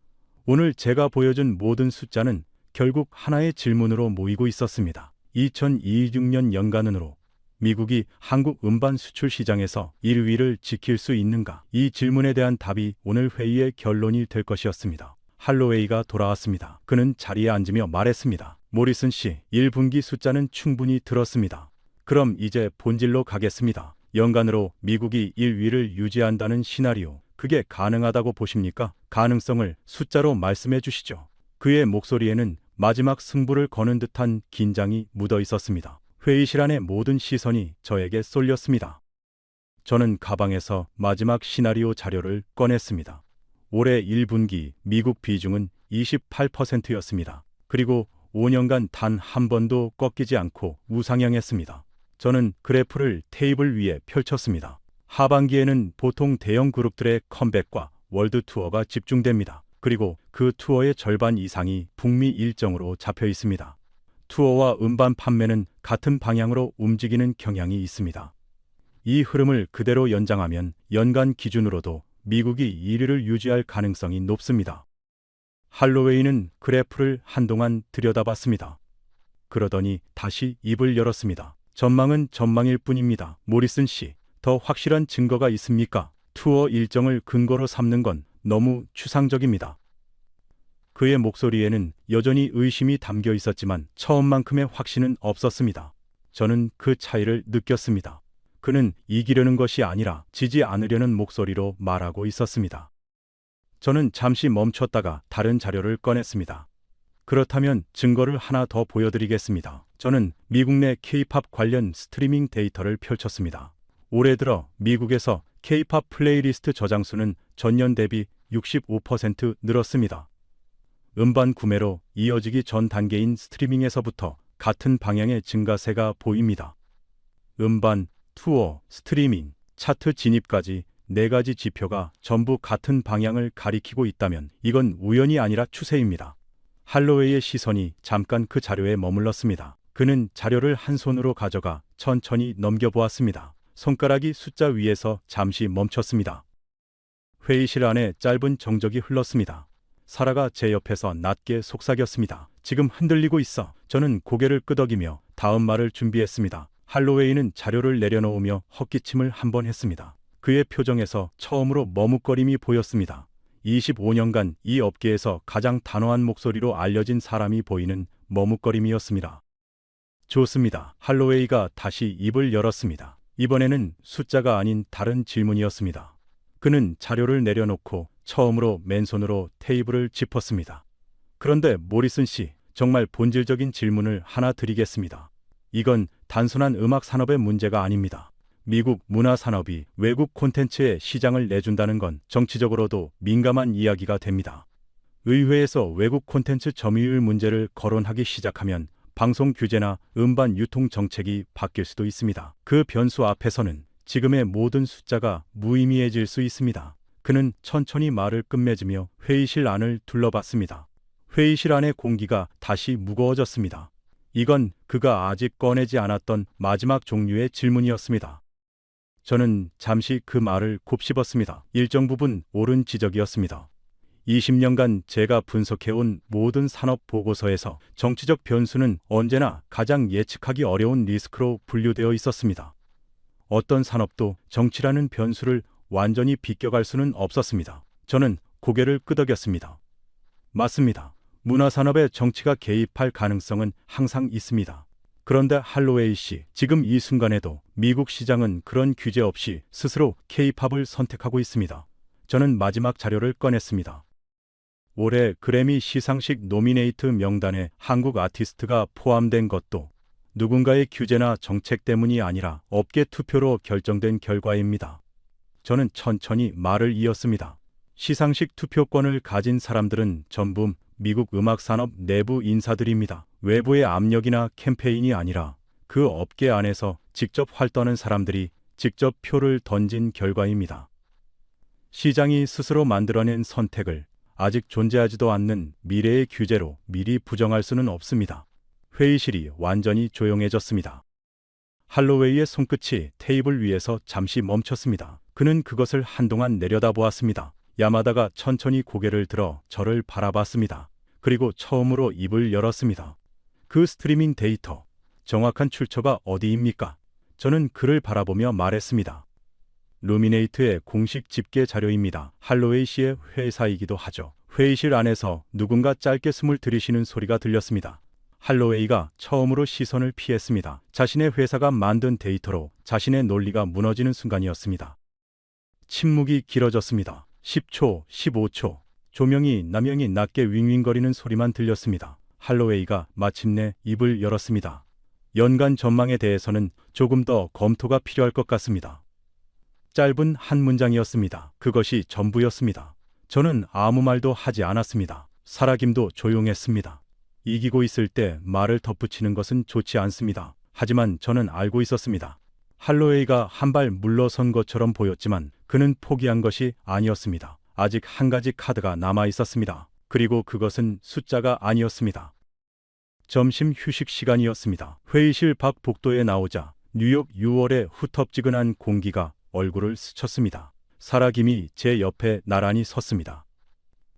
오늘 제가 보여준 모든 숫자는 결국 하나의 질문으로 모이고 있었습니다. 2026년 연간으로 미국이 한국 음반 수출 시장에서 1위를 지킬 수 있는가? 이 질문에 대한 답이 오늘 회의의 결론이 될 것이었습니다. 할로웨이가 돌아왔습니다. 그는 자리에 앉으며 말했습니다. 모리슨 씨, 1분기 숫자는 충분히 들었습니다. 그럼 이제 본질로 가겠습니다. 연간으로 미국이 1위를 유지한다는 시나리오, 그게 가능하다고 보십니까? 가능성을 숫자로 말씀해 주시죠. 그의 목소리에는 마지막 승부를 거는 듯한 긴장이 묻어 있었습니다. 회의실 안의 모든 시선이 저에게 쏠렸습니다. 저는 가방에서 마지막 시나리오 자료를 꺼냈습니다. 올해 1분기 미국 비중은 28%였습니다. 그리고 5년간 단 한 번도 꺾이지 않고 우상향했습니다. 저는 그래프를 테이블 위에 펼쳤습니다. 하반기에는 보통 대형 그룹들의 컴백과 월드 투어가 집중됩니다. 그리고 그 투어의 절반 이상이 북미 일정으로 잡혀 있습니다. 투어와 음반 판매는 같은 방향으로 움직이는 경향이 있습니다. 이 흐름을 그대로 연장하면 연간 기준으로도 미국이 1위를 유지할 가능성이 높습니다. 할로웨이는 그래프를 한동안 들여다봤습니다. 그러더니 다시 입을 열었습니다. 전망은 전망일 뿐입니다. 모리슨 씨, 더 확실한 증거가 있습니까? 투어 일정을 근거로 삼는 건 너무 추상적입니다. 그의 목소리에는 여전히 의심이 담겨 있었지만 처음만큼의 확신은 없었습니다. 저는 그 차이를 느꼈습니다. 그는 이기려는 것이 아니라 지지 않으려는 목소리로 말하고 있었습니다. 저는 잠시 멈췄다가 다른 자료를 꺼냈습니다. 그렇다면 증거를 하나 더 보여드리겠습니다. 저는 미국 내 K-팝 관련 스트리밍 데이터를 펼쳤습니다. 올해 들어 미국에서 K-팝 플레이리스트 저장수는 전년 대비 65% 늘었습니다. 음반 구매로 이어지기 전 단계인 스트리밍에서부터 같은 방향의 증가세가 보입니다. 음반, 투어, 스트리밍, 차트 진입까지 4가지 지표가 전부 같은 방향을 가리키고 있다면 이건 우연이 아니라 추세입니다. 할로웨이의 시선이 잠깐 그 자료에 머물렀습니다. 그는 자료를 한 손으로 가져가 천천히 넘겨보았습니다. 손가락이 숫자 위에서 잠시 멈췄습니다. 회의실 안에 짧은 정적이 흘렀습니다. 사라가 제 옆에서 낮게 속삭였습니다. 지금 흔들리고 있어. 저는 고개를 끄덕이며 다음 말을 준비했습니다. 할로웨이는 자료를 내려놓으며 헛기침을 한 번 했습니다. 그의 표정에서 처음으로 머뭇거림이 보였습니다. 25년간 이 업계에서 가장 단호한 목소리로 알려진 사람이 보이는 머뭇거림이었습니다. 좋습니다. 할로웨이가 다시 입을 열었습니다. 이번에는 숫자가 아닌 다른 질문이었습니다. 그는 자료를 내려놓고 처음으로 맨손으로 테이블을 짚었습니다. 그런데 모리슨 씨, 정말 본질적인 질문을 하나 드리겠습니다. 이건 단순한 음악 산업의 문제가 아닙니다. 미국 문화 산업이 외국 콘텐츠에 시장을 내준다는 건 정치적으로도 민감한 이야기가 됩니다. 의회에서 외국 콘텐츠 점유율 문제를 거론하기 시작하면 방송 규제나 음반 유통 정책이 바뀔 수도 있습니다. 그 변수 앞에서는 지금의 모든 숫자가 무의미해질 수 있습니다. 그는 천천히 말을 끝맺으며 회의실 안을 둘러봤습니다. 회의실 안의 공기가 다시 무거워졌습니다. 이건 그가 아직 꺼내지 않았던 마지막 종류의 질문이었습니다. 저는 잠시 그 말을 곱씹었습니다. 일정 부분 옳은 지적이었습니다. 20년간 제가 분석해온 모든 산업 보고서에서 정치적 변수는 언제나 가장 예측하기 어려운 리스크로 분류되어 있었습니다. 어떤 산업도 정치라는 변수를 완전히 비껴갈 수는 없었습니다. 저는 고개를 끄덕였습니다. 맞습니다. 문화산업에 정치가 개입할 가능성은 항상 있습니다. 그런데 할로웨이 씨, 지금 이 순간에도 미국 시장은 그런 규제 없이 스스로 K-팝을 선택하고 있습니다. 저는 마지막 자료를 꺼냈습니다. 올해 그래미 시상식 노미네이트 명단에 한국 아티스트가 포함된 것도 누군가의 규제나 정책 때문이 아니라 업계 투표로 결정된 결과입니다. 저는 천천히 말을 이었습니다. 시상식 투표권을 가진 사람들은 전부 미국 음악산업 내부 인사들입니다. 외부의 압력이나 캠페인이 아니라 그 업계 안에서 직접 활동하는 사람들이 직접 표를 던진 결과입니다. 시장이 스스로 만들어낸 선택을 아직 존재하지도 않는 미래의 규제로 미리 부정할 수는 없습니다. 회의실이 완전히 조용해졌습니다. 할로웨이의 손끝이 테이블 위에서 잠시 멈췄습니다. 그는 그것을 한동안 내려다보았습니다. 야마다가 천천히 고개를 들어 저를 바라봤습니다. 그리고 처음으로 입을 열었습니다. 그 스트리밍 데이터, 정확한 출처가 어디입니까? 저는 그를 바라보며 말했습니다. 루미네이트의 공식 집계 자료입니다. 할로웨이 씨의 회사이기도 하죠. 회의실 안에서 누군가 짧게 숨을 들이쉬는 소리가 들렸습니다. 할로웨이가 처음으로 시선을 피했습니다. 자신의 회사가 만든 데이터로 자신의 논리가 무너지는 순간이었습니다. 침묵이 길어졌습니다. 10초, 15초, 조명이 남명이 낮게 윙윙거리는 소리만 들렸습니다. 할로웨이가 마침내 입을 열었습니다. 연간 전망에 대해서는 조금 더 검토가 필요할 것 같습니다. 짧은 한 문장이었습니다. 그것이 전부였습니다. 저는 아무 말도 하지 않았습니다. 사라김도 조용했습니다. 이기고 있을 때 말을 덧붙이는 것은 좋지 않습니다. 하지만 저는 알고 있었습니다. 할로웨이가 한 발 물러선 것처럼 보였지만 그는 포기한 것이 아니었습니다. 아직 한 가지 카드가 남아 있었습니다. 그리고 그것은 숫자가 아니었습니다. 점심 휴식 시간이었습니다. 회의실 밖 복도에 나오자 뉴욕 6월의 후텁지근한 공기가 얼굴을 스쳤습니다. 사라김이 제 옆에 나란히 섰습니다.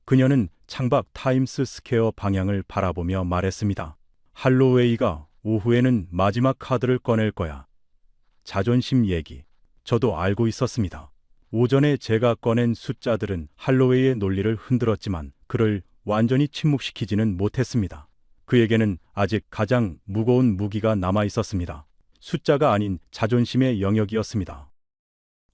그녀는 창밖 타임스 스퀘어 방향을 바라보며 말했습니다. 할로웨이가 오후에는 마지막 카드를 꺼낼 거야. 자존심 얘기. 저도 알고 있었습니다. 오전에 제가 꺼낸 숫자들은 할로웨이의 논리를 흔들었지만 그를 완전히 침묵시키지는 못했습니다. 그에게는 아직 가장 무거운 무기가 남아 있었습니다. 숫자가 아닌 자존심의 영역이었습니다.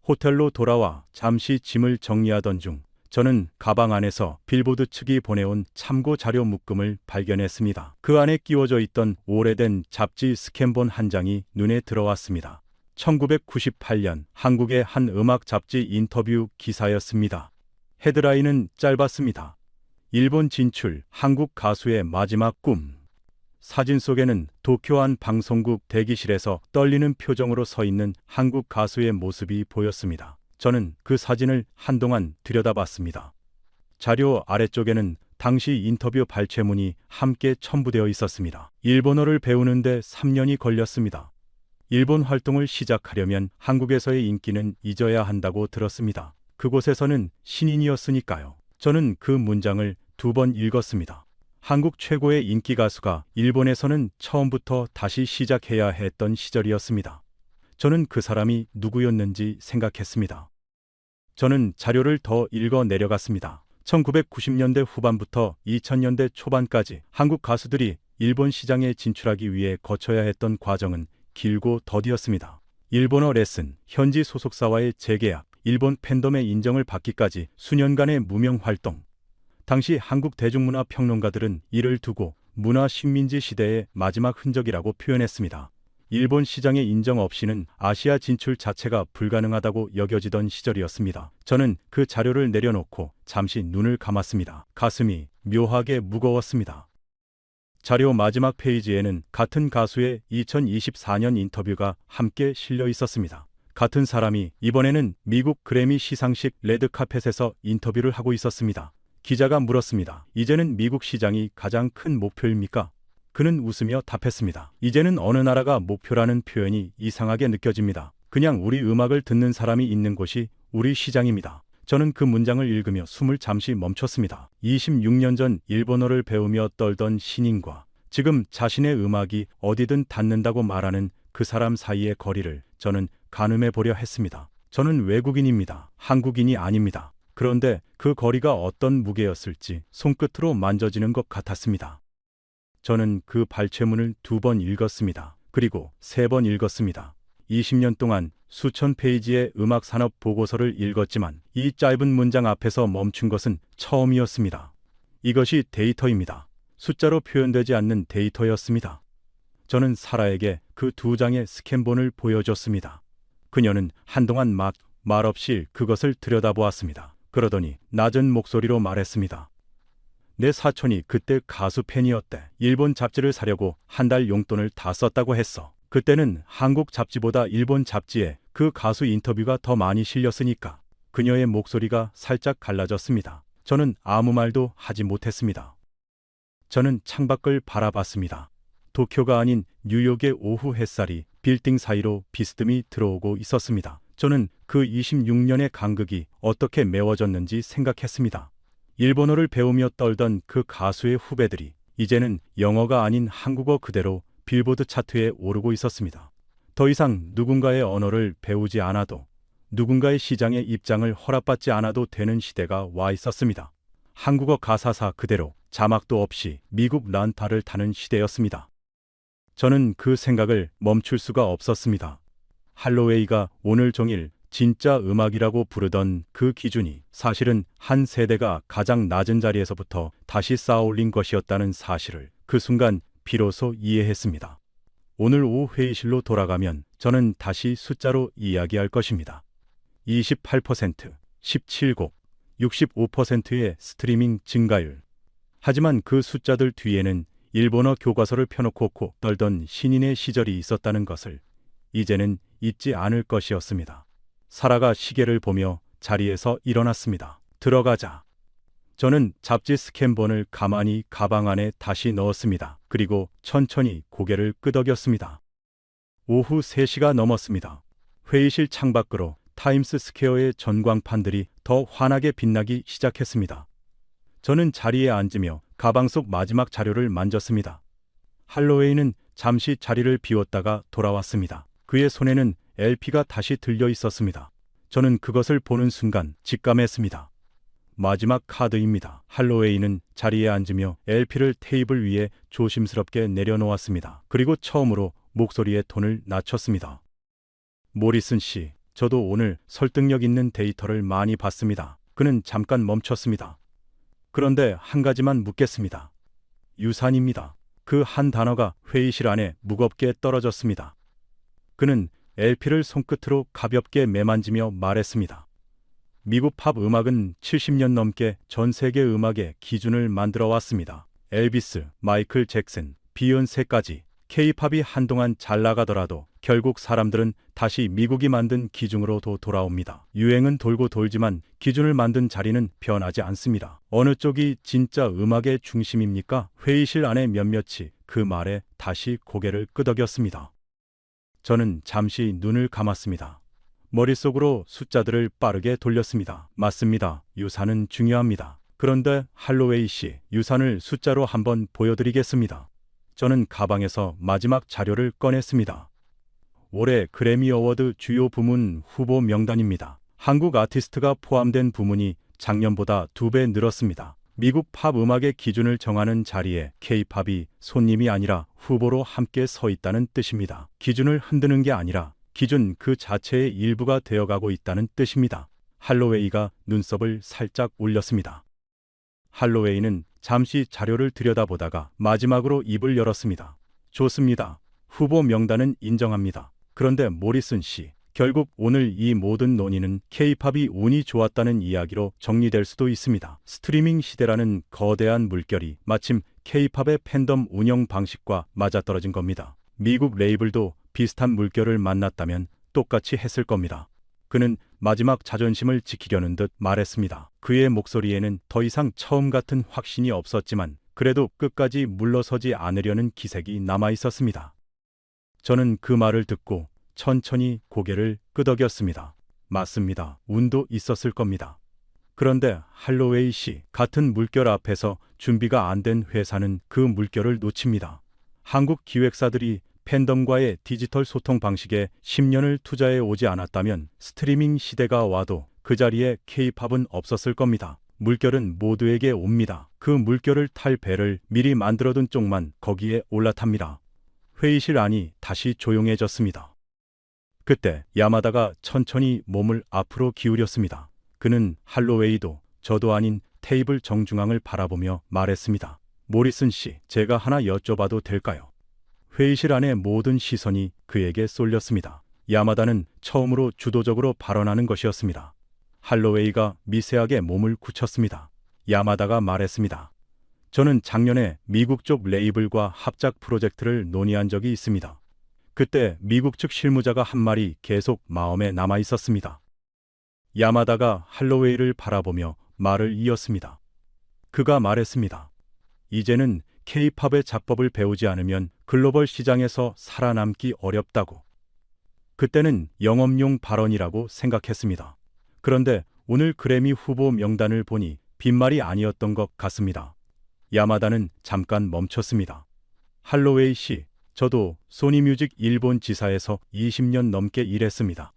호텔로 돌아와 잠시 짐을 정리하던 중 저는 가방 안에서 빌보드 측이 보내온 참고 자료 묶음을 발견했습니다. 그 안에 끼워져 있던 오래된 잡지 스캔본 한 장이 눈에 들어왔습니다. 1998년 한국의 한 음악 잡지 인터뷰 기사였습니다. 헤드라인은 짧았습니다. 일본 진출, 한국 가수의 마지막 꿈. 사진 속에는 도쿄 한 방송국 대기실에서 떨리는 표정으로 서 있는 한국 가수의 모습이 보였습니다. 저는 그 사진을 한동안 들여다봤습니다. 자료 아래쪽에는 당시 인터뷰 발췌문이 함께 첨부되어 있었습니다. 일본어를 배우는데 3년이 걸렸습니다. 일본 활동을 시작하려면 한국에서의 인기는 잊어야 한다고 들었습니다. 그곳에서는 신인이었으니까요. 저는 그 문장을 2번 읽었습니다. 한국 최고의 인기 가수가 일본에서는 처음부터 다시 시작해야 했던 시절이었습니다. 저는 그 사람이 누구였는지 생각했습니다. 저는 자료를 더 읽어 내려갔습니다. 1990년대 후반부터 2000년대 초반까지 한국 가수들이 일본 시장에 진출하기 위해 거쳐야 했던 과정은 길고 더디었습니다. 일본어 레슨, 현지 소속사와의 재계약, 일본 팬덤의 인정을 받기까지 수년간의 무명 활동. 당시 한국 대중문화 평론가들은 이를 두고 문화 식민지 시대의 마지막 흔적이라고 표현했습니다. 일본 시장의 인정 없이는 아시아 진출 자체가 불가능하다고 여겨지던 시절이었습니다. 저는 그 자료를 내려놓고 잠시 눈을 감았습니다. 가슴이 묘하게 무거웠습니다. 자료 마지막 페이지에는 같은 가수의 2024년 인터뷰가 함께 실려 있었습니다. 같은 사람이 이번에는 미국 그래미 시상식 레드카펫에서 인터뷰를 하고 있었습니다. 기자가 물었습니다. 이제는 미국 시장이 가장 큰 목표입니까? 그는 웃으며 답했습니다. 이제는 어느 나라가 목표라는 표현이 이상하게 느껴집니다. 그냥 우리 음악을 듣는 사람이 있는 곳이 우리 시장입니다. 저는 그 문장을 읽으며 숨을 잠시 멈췄습니다. 26년 전 일본어를 배우며 떨던 신인과 지금 자신의 음악이 어디든 닿는다고 말하는 그 사람 사이의 거리를 저는 가늠해 보려 했습니다. 저는 외국인입니다. 한국인이 아닙니다. 그런데 그 거리가 어떤 무게였을지 손끝으로 만져지는 것 같았습니다. 저는 그 발췌문을 2번 읽었습니다. 그리고 3번 읽었습니다. 20년 동안 수천 페이지의 음악산업 보고서를 읽었지만 이 짧은 문장 앞에서 멈춘 것은 처음이었습니다. 이것이 데이터입니다. 숫자로 표현되지 않는 데이터였습니다. 저는 사라에게 그 2장의 스캔본을 보여줬습니다. 그녀는 한동안 말없이 그것을 들여다보았습니다. 그러더니 낮은 목소리로 말했습니다. 내 사촌이 그때 가수 팬이었대. 일본 잡지를 사려고 한 달 용돈을 다 썼다고 했어. 그때는 한국 잡지보다 일본 잡지에 그 가수 인터뷰가 더 많이 실렸으니까. 그녀의 목소리가 살짝 갈라졌습니다. 저는 아무 말도 하지 못했습니다. 저는 창밖을 바라봤습니다. 도쿄가 아닌 뉴욕의 오후 햇살이 빌딩 사이로 비스듬히 들어오고 있었습니다. 저는 그 26년의 간극이 어떻게 메워졌는지 생각했습니다. 일본어를 배우며 떨던 그 가수의 후배들이 이제는 영어가 아닌 한국어 그대로 빌보드 차트에 오르고 있었습니다. 더 이상 누군가의 언어를 배우지 않아도 누군가의 시장의 입장을 허락받지 않아도 되는 시대가 와 있었습니다. 한국어 가사사 그대로 자막도 없이 미국 란파를 타는 시대였습니다. 저는 그 생각을 멈출 수가 없었습니다. 할로웨이가 오늘 종일 진짜 음악이라고 부르던 그 기준이 사실은 한 세대가 가장 낮은 자리에서부터 다시 쌓아올린 것이었다는 사실을 그 순간 비로소 이해했습니다. 오늘 오후 회의실로 돌아가면 저는 다시 숫자로 이야기할 것입니다. 28%, 17곡, 65%의 스트리밍 증가율. 하지만 그 숫자들 뒤에는 일본어 교과서를 펴놓고 코 떨던 신인의 시절이 있었다는 것을 이제는 잊지 않을 것이었습니다. 사라가 시계를 보며 자리에서 일어났습니다. 들어가자. 저는 잡지 스캔본을 가만히 가방 안에 다시 넣었습니다. 그리고 천천히 고개를 끄덕였습니다. 오후 3시가 넘었습니다. 회의실 창밖으로 타임스 스퀘어의 전광판들이 더 환하게 빛나기 시작했습니다. 저는 자리에 앉으며 가방 속 마지막 자료를 만졌습니다. 할로웨이는 잠시 자리를 비웠다가 돌아왔습니다. 그의 손에는 LP가 다시 들려 있었습니다. 저는 그것을 보는 순간 직감했습니다. 마지막 카드입니다. 할로웨이는 자리에 앉으며 LP를 테이블 위에 조심스럽게 내려놓았습니다. 그리고 처음으로 목소리의 톤을 낮췄습니다. 모리슨 씨, 저도 오늘 설득력 있는 데이터를 많이 봤습니다. 그는 잠깐 멈췄습니다. 그런데 한 가지만 묻겠습니다. 유산입니다. 그 한 단어가 회의실 안에 무겁게 떨어졌습니다. 그는 LP를 손끝으로 가볍게 매만지며 말했습니다. 미국 팝 음악은 70년 넘게 전 세계 음악의 기준을 만들어 왔습니다. 엘비스, 마이클 잭슨, 비욘세까지 K-팝이 한동안 잘 나가더라도 결국 사람들은 다시 미국이 만든 기준으로 돌아옵니다. 유행은 돌고 돌지만 기준을 만든 자리는 변하지 않습니다. 어느 쪽이 진짜 음악의 중심입니까? 회의실 안에 몇몇이 그 말에 다시 고개를 끄덕였습니다. 저는 잠시 눈을 감았습니다. 머릿속으로 숫자들을 빠르게 돌렸습니다. 맞습니다. 유산은 중요합니다. 그런데 할로웨이 씨, 유산을 숫자로 한번 보여드리겠습니다. 저는 가방에서 마지막 자료를 꺼냈습니다. 올해 그래미 어워드 주요 부문 후보 명단입니다. 한국 아티스트가 포함된 부문이 작년보다 2배 늘었습니다. 미국 팝 음악의 기준을 정하는 자리에 K-팝이 손님이 아니라 후보로 함께 서 있다는 뜻입니다. 기준을 흔드는 게 아니라 기준 그 자체의 일부가 되어가고 있다는 뜻입니다. 할로웨이가 눈썹을 살짝 올렸습니다. 할로웨이는 잠시 자료를 들여다보다가 마지막으로 입을 열었습니다. 좋습니다. 후보 명단은 인정합니다. 그런데 모리슨 씨, 결국 오늘 이 모든 논의는 K-팝이 운이 좋았다는 이야기로 정리될 수도 있습니다. 스트리밍 시대라는 거대한 물결이 마침 K-팝의 팬덤 운영 방식과 맞아떨어진 겁니다. 미국 레이블도 비슷한 물결을 만났다면 똑같이 했을 겁니다. 그는 마지막 자존심을 지키려는 듯 말했습니다. 그의 목소리에는 더 이상 처음 같은 확신이 없었지만 그래도 끝까지 물러서지 않으려는 기색이 남아 있었습니다. 저는 그 말을 듣고 천천히 고개를 끄덕였습니다. 맞습니다. 운도 있었을 겁니다. 그런데 할로웨이 씨, 같은 물결 앞에서 준비가 안 된 회사는 그 물결을 놓칩니다. 한국 기획사들이 팬덤과의 디지털 소통 방식에 10년을 투자해 오지 않았다면 스트리밍 시대가 와도 그 자리에 K-팝은 없었을 겁니다. 물결은 모두에게 옵니다. 그 물결을 탈 배를 미리 만들어둔 쪽만 거기에 올라탑니다. 회의실 안이 다시 조용해졌습니다. 그때 야마다가 천천히 몸을 앞으로 기울였습니다. 그는 할로웨이도 저도 아닌 테이블 정중앙을 바라보며 말했습니다. 모리슨 씨, 제가 하나 여쭤봐도 될까요? 회의실 안의 모든 시선이 그에게 쏠렸습니다. 야마다는 처음으로 주도적으로 발언하는 것이었습니다. 할로웨이가 미세하게 몸을 굳혔습니다. 야마다가 말했습니다. 저는 작년에 미국 쪽 레이블과 합작 프로젝트를 논의한 적이 있습니다. 그때 미국 측 실무자가 한 말이 계속 마음에 남아 있었습니다. 야마다가 할로웨이를 바라보며 말을 이었습니다. 그가 말했습니다. 이제는 K-팝의 작법을 배우지 않으면 글로벌 시장에서 살아남기 어렵다고. 그때는 영업용 발언이라고 생각했습니다. 그런데 오늘 그래미 후보 명단을 보니 빈말이 아니었던 것 같습니다. 야마다는 잠깐 멈췄습니다. 할로웨이 씨, 저도 소니뮤직 일본 지사에서 20년 넘게 일했습니다.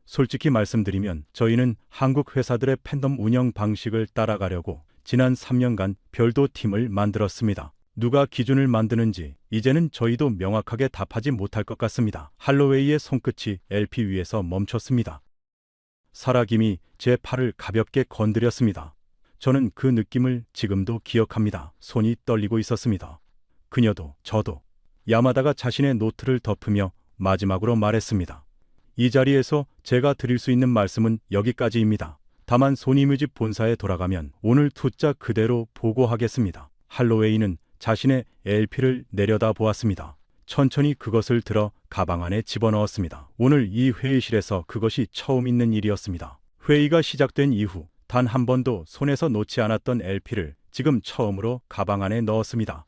솔직히 말씀드리면 저희는 한국 회사들의 팬덤 운영 방식을 따라가려고 지난 3년간 별도 팀을 만들었습니다. 누가 기준을 만드는지 이제는 저희도 명확하게 답하지 못할 것 같습니다. 할로웨이의 손끝이 LP 위에서 멈췄습니다. 사라김이 제 팔을 가볍게 건드렸습니다. 저는 그 느낌을 지금도 기억합니다. 손이 떨리고 있었습니다. 그녀도 저도. 야마다가 자신의 노트를 덮으며 마지막으로 말했습니다. 이 자리에서 제가 드릴 수 있는 말씀은 여기까지입니다. 다만 소니뮤직 본사에 돌아가면 오늘 투자 그대로 보고하겠습니다. 할로웨이는 자신의 LP를 내려다 보았습니다. 천천히 그것을 들어 가방 안에 집어넣었습니다. 오늘 이 회의실에서 그것이 처음 있는 일이었습니다. 회의가 시작된 이후 단 한 번도 손에서 놓지 않았던 LP를 지금 처음으로 가방 안에 넣었습니다.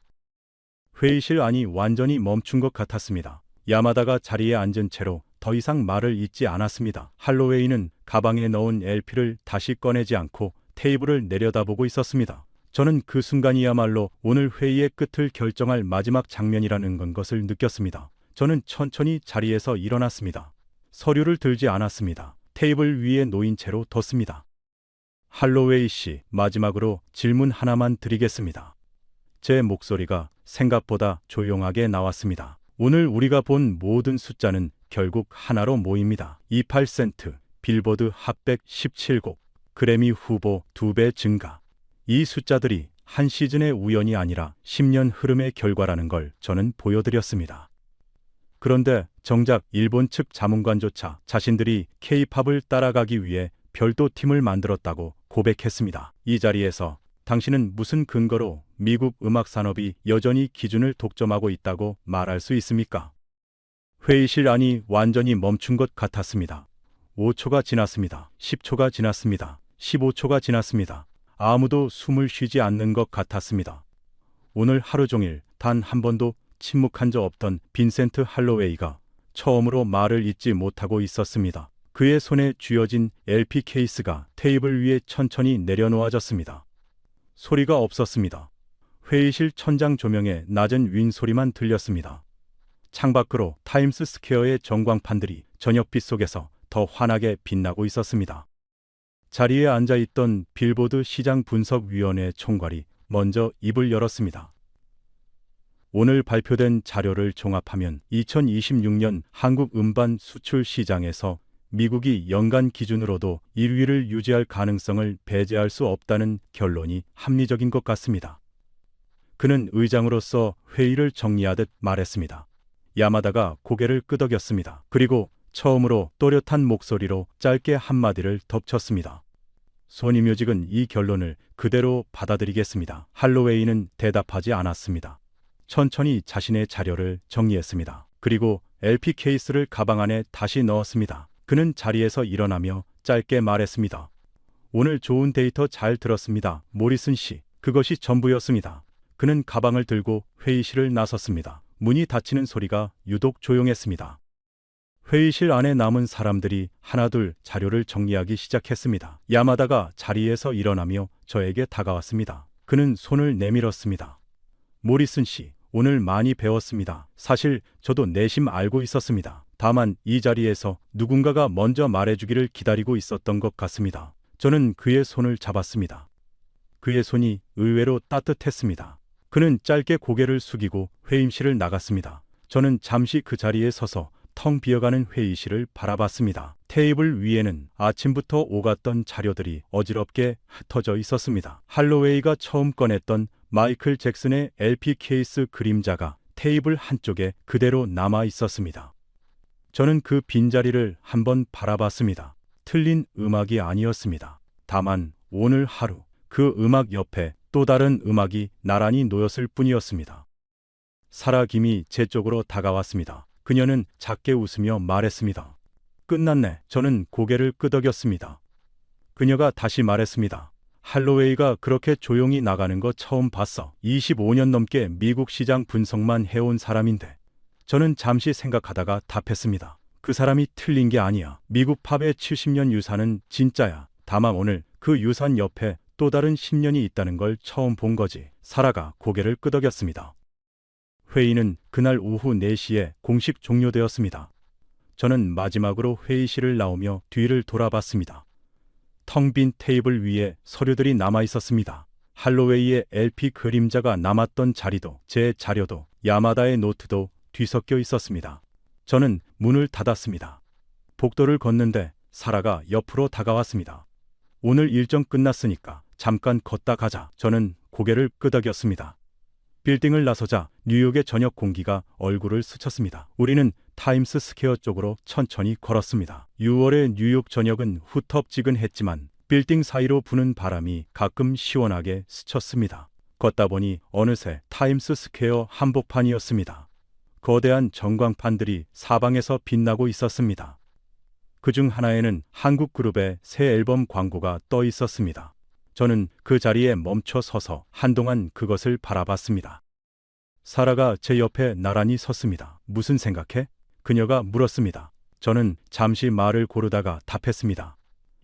회의실 안이 완전히 멈춘 것 같았습니다. 야마다가 자리에 앉은 채로 더 이상 말을 잇지 않았습니다. 할로웨이는 가방에 넣은 LP를 다시 꺼내지 않고 테이블을 내려다보고 있었습니다. 저는 그 순간이야말로 오늘 회의의 끝을 결정할 마지막 장면이라는 것을 느꼈습니다. 저는 천천히 자리에서 일어났습니다. 서류를 들지 않았습니다. 테이블 위에 놓인 채로 뒀습니다. 할로웨이 씨, 마지막으로 질문 하나만 드리겠습니다. 제 목소리가 생각보다 조용하게 나왔습니다. 오늘 우리가 본 모든 숫자는 결국 하나로 모입니다. 28센트, 빌보드 핫백 17곡, 그래미 후보 2배 증가. 이 숫자들이 한 시즌의 우연이 아니라 10년 흐름의 결과라는 걸 저는 보여드렸습니다. 그런데 정작 일본 측 자문관조차 자신들이 K-팝을 따라가기 위해 별도 팀을 만들었다고 고백했습니다. 이 자리에서 당신은 무슨 근거로 미국 음악 산업이 여전히 기준을 독점하고 있다고 말할 수 있습니까? 회의실 안이 완전히 멈춘 것 같았습니다. 5초가 지났습니다. 10초가 지났습니다. 15초가 지났습니다. 아무도 숨을 쉬지 않는 것 같았습니다. 오늘 하루 종일 단 한 번도 침묵한 적 없던 빈센트 할로웨이가 처음으로 말을 잇지 못하고 있었습니다. 그의 손에 쥐어진 LP 케이스가 테이블 위에 천천히 내려놓아졌습니다. 소리가 없었습니다. 회의실 천장 조명에 낮은 윈소리만 들렸습니다. 창밖으로 타임스 스퀘어의 전광판들이 저녁빛 속에서 더 환하게 빛나고 있었습니다. 자리에 앉아있던 빌보드 시장분석위원회 총괄이 먼저 입을 열었습니다. 오늘 발표된 자료를 종합하면 2026년 한국 음반 수출 시장에서 미국이 연간 기준으로도 1위를 유지할 가능성을 배제할 수 없다는 결론이 합리적인 것 같습니다. 그는 의장으로서 회의를 정리하듯 말했습니다. 야마다가 고개를 끄덕였습니다. 그리고 처음으로 또렷한 목소리로 짧게 한마디를 덧쳤습니다. 소니뮤직은 이 결론을 그대로 받아들이겠습니다. 할로웨이는 대답하지 않았습니다. 천천히 자신의 자료를 정리했습니다. 그리고 LP 케이스를 가방 안에 다시 넣었습니다. 그는 자리에서 일어나며 짧게 말했습니다. 오늘 좋은 데이터 잘 들었습니다. 모리슨 씨. 그것이 전부였습니다. 그는 가방을 들고 회의실을 나섰습니다. 문이 닫히는 소리가 유독 조용했습니다. 회의실 안에 남은 사람들이 하나둘 자료를 정리하기 시작했습니다. 야마다가 자리에서 일어나며 저에게 다가왔습니다. 그는 손을 내밀었습니다. 모리슨 씨, 오늘 많이 배웠습니다. 사실 저도 내심 알고 있었습니다. 다만 이 자리에서 누군가가 먼저 말해주기를 기다리고 있었던 것 같습니다. 저는 그의 손을 잡았습니다. 그의 손이 의외로 따뜻했습니다. 그는 짧게 고개를 숙이고 회의실을 나갔습니다. 저는 잠시 그 자리에 서서 텅 비어가는 회의실을 바라봤습니다. 테이블 위에는 아침부터 오갔던 자료들이 어지럽게 흩어져 있었습니다. 할로웨이가 처음 꺼냈던 마이클 잭슨의 LP 케이스 그림자가 테이블 한쪽에 그대로 남아 있었습니다. 저는 그 빈자리를 한번 바라봤습니다. 틀린 음악이 아니었습니다. 다만 오늘 하루 그 음악 옆에 또 다른 음악이 나란히 놓였을 뿐이었습니다. 사라 김이 제 쪽으로 다가왔습니다. 그녀는 작게 웃으며 말했습니다. 끝났네. 저는 고개를 끄덕였습니다. 그녀가 다시 말했습니다. 할로웨이가 그렇게 조용히 나가는 거 처음 봤어. 25년 넘게 미국 시장 분석만 해온 사람인데. 저는 잠시 생각하다가 답했습니다. 그 사람이 틀린 게 아니야. 미국 팝의 70년 유산은 진짜야. 다만 오늘 그 유산 옆에 또 다른 10년이 있다는 걸 처음 본 거지. 사라가 고개를 끄덕였습니다. 회의는 그날 오후 4시에 공식 종료되었습니다. 저는 마지막으로 회의실을 나오며 뒤를 돌아봤습니다. 텅 빈 테이블 위에 서류들이 남아 있었습니다. 할로웨이의 LP 그림자가 남았던 자리도, 제 자료도, 야마다의 노트도 뒤섞여 있었습니다. 저는 문을 닫았습니다. 복도를 걷는데 사라가 옆으로 다가왔습니다. 오늘 일정 끝났으니까 잠깐 걷다 가자. 저는 고개를 끄덕였습니다. 빌딩을 나서자 뉴욕의 저녁 공기가 얼굴을 스쳤습니다. 우리는 타임스 스퀘어 쪽으로 천천히 걸었습니다. 6월의 뉴욕 저녁은 후텁지근했지만 빌딩 사이로 부는 바람이 가끔 시원하게 스쳤습니다. 걷다 보니 어느새 타임스 스퀘어 한복판이었습니다. 거대한 전광판들이 사방에서 빛나고 있었습니다. 그중 하나에는 한국 그룹의 새 앨범 광고가 떠 있었습니다. 저는 그 자리에 멈춰 서서 한동안 그것을 바라봤습니다. 사라가 제 옆에 나란히 섰습니다. 무슨 생각해? 그녀가 물었습니다. 저는 잠시 말을 고르다가 답했습니다.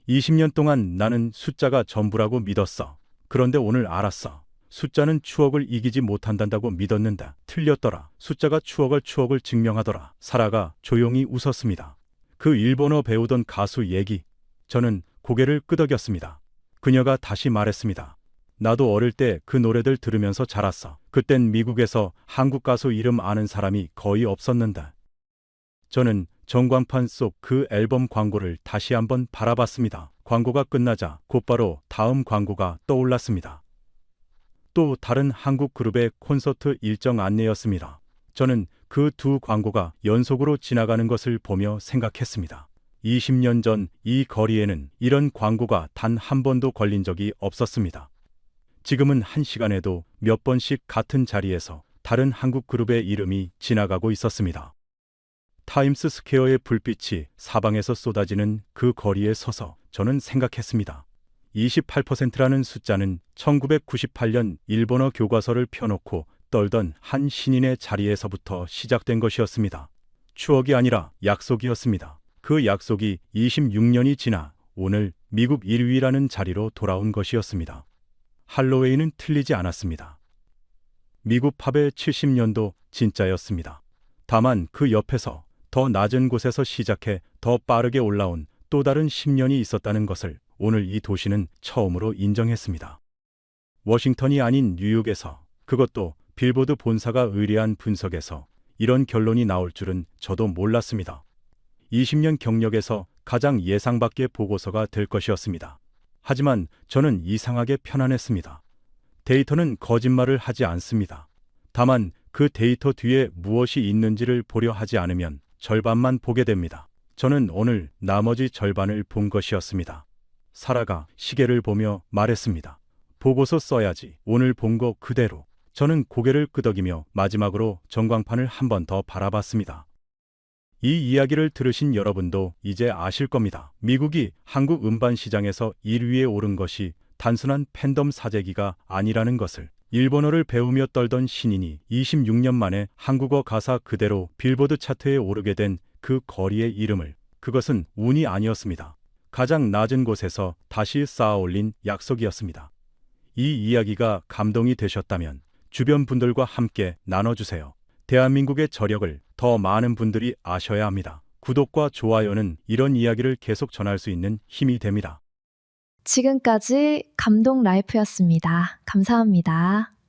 20년 동안 나는 숫자가 전부라고 믿었어. 그런데 오늘 알았어. 숫자는 추억을 이기지 못한다고 믿었는데 틀렸더라. 숫자가 추억을 증명하더라. 사라가 조용히 웃었습니다. 그 일본어 배우던 가수 얘기. 저는 고개를 끄덕였습니다. 그녀가 다시 말했습니다. 나도 어릴 때 그 노래들 들으면서 자랐어. 그땐 미국에서 한국 가수 이름 아는 사람이 거의 없었는데. 저는 전광판 속 그 앨범 광고를 다시 한번 바라봤습니다. 광고가 끝나자 곧바로 다음 광고가 떠올랐습니다. 또 다른 한국 그룹의 콘서트 일정 안내였습니다. 저는 그 두 광고가 연속으로 지나가는 것을 보며 생각했습니다. 20년 전 이 거리에는 이런 광고가 단 한 번도 걸린 적이 없었습니다. 지금은 한 시간에도 몇 번씩 같은 자리에서 다른 한국 그룹의 이름이 지나가고 있었습니다. 타임스 스퀘어의 불빛이 사방에서 쏟아지는 그 거리에 서서 저는 생각했습니다. 28%라는 숫자는 1998년 일본어 교과서를 펴놓고 떨던 한 신인의 자리에서부터 시작된 것이었습니다. 추억이 아니라 약속이었습니다. 그 약속이 26년이 지나 오늘 미국 1위라는 자리로 돌아온 것이었습니다. 할로웨이는 틀리지 않았습니다. 미국 팝의 70년도 진짜였습니다. 다만 그 옆에서 더 낮은 곳에서 시작해 더 빠르게 올라온 또 다른 10년이 있었다는 것을 오늘 이 도시는 처음으로 인정했습니다. 워싱턴이 아닌 뉴욕에서, 그것도 빌보드 본사가 의뢰한 분석에서 이런 결론이 나올 줄은 저도 몰랐습니다. 20년 경력에서 가장 예상 밖의 보고서가 될 것이었습니다. 하지만 저는 이상하게 편안했습니다. 데이터는 거짓말을 하지 않습니다. 다만 그 데이터 뒤에 무엇이 있는지를 보려 하지 않으면 절반만 보게 됩니다. 저는 오늘 나머지 절반을 본 것이었습니다. 사라가 시계를 보며 말했습니다. 보고서 써야지. 오늘 본 거 그대로. 저는 고개를 끄덕이며 마지막으로 전광판을 한 번 더 바라봤습니다. 이 이야기를 들으신 여러분도 이제 아실 겁니다. 미국이 한국 음반 시장에서 1위에 오른 것이 단순한 팬덤 사재기가 아니라는 것을, 일본어를 배우며 떨던 신인이 26년 만에 한국어 가사 그대로 빌보드 차트에 오르게 된 그 거리의 이름을, 그것은 운이 아니었습니다. 가장 낮은 곳에서 다시 쌓아올린 약속이었습니다. 이 이야기가 감동이 되셨다면 주변 분들과 함께 나눠주세요. 대한민국의 저력을 더 많은 분들이 아셔야 합니다. 구독과 좋아요는 이런 이야기를 계속 전할 수 있는 힘이 됩니다. 지금까지 감동 라이프였습니다. 감사합니다.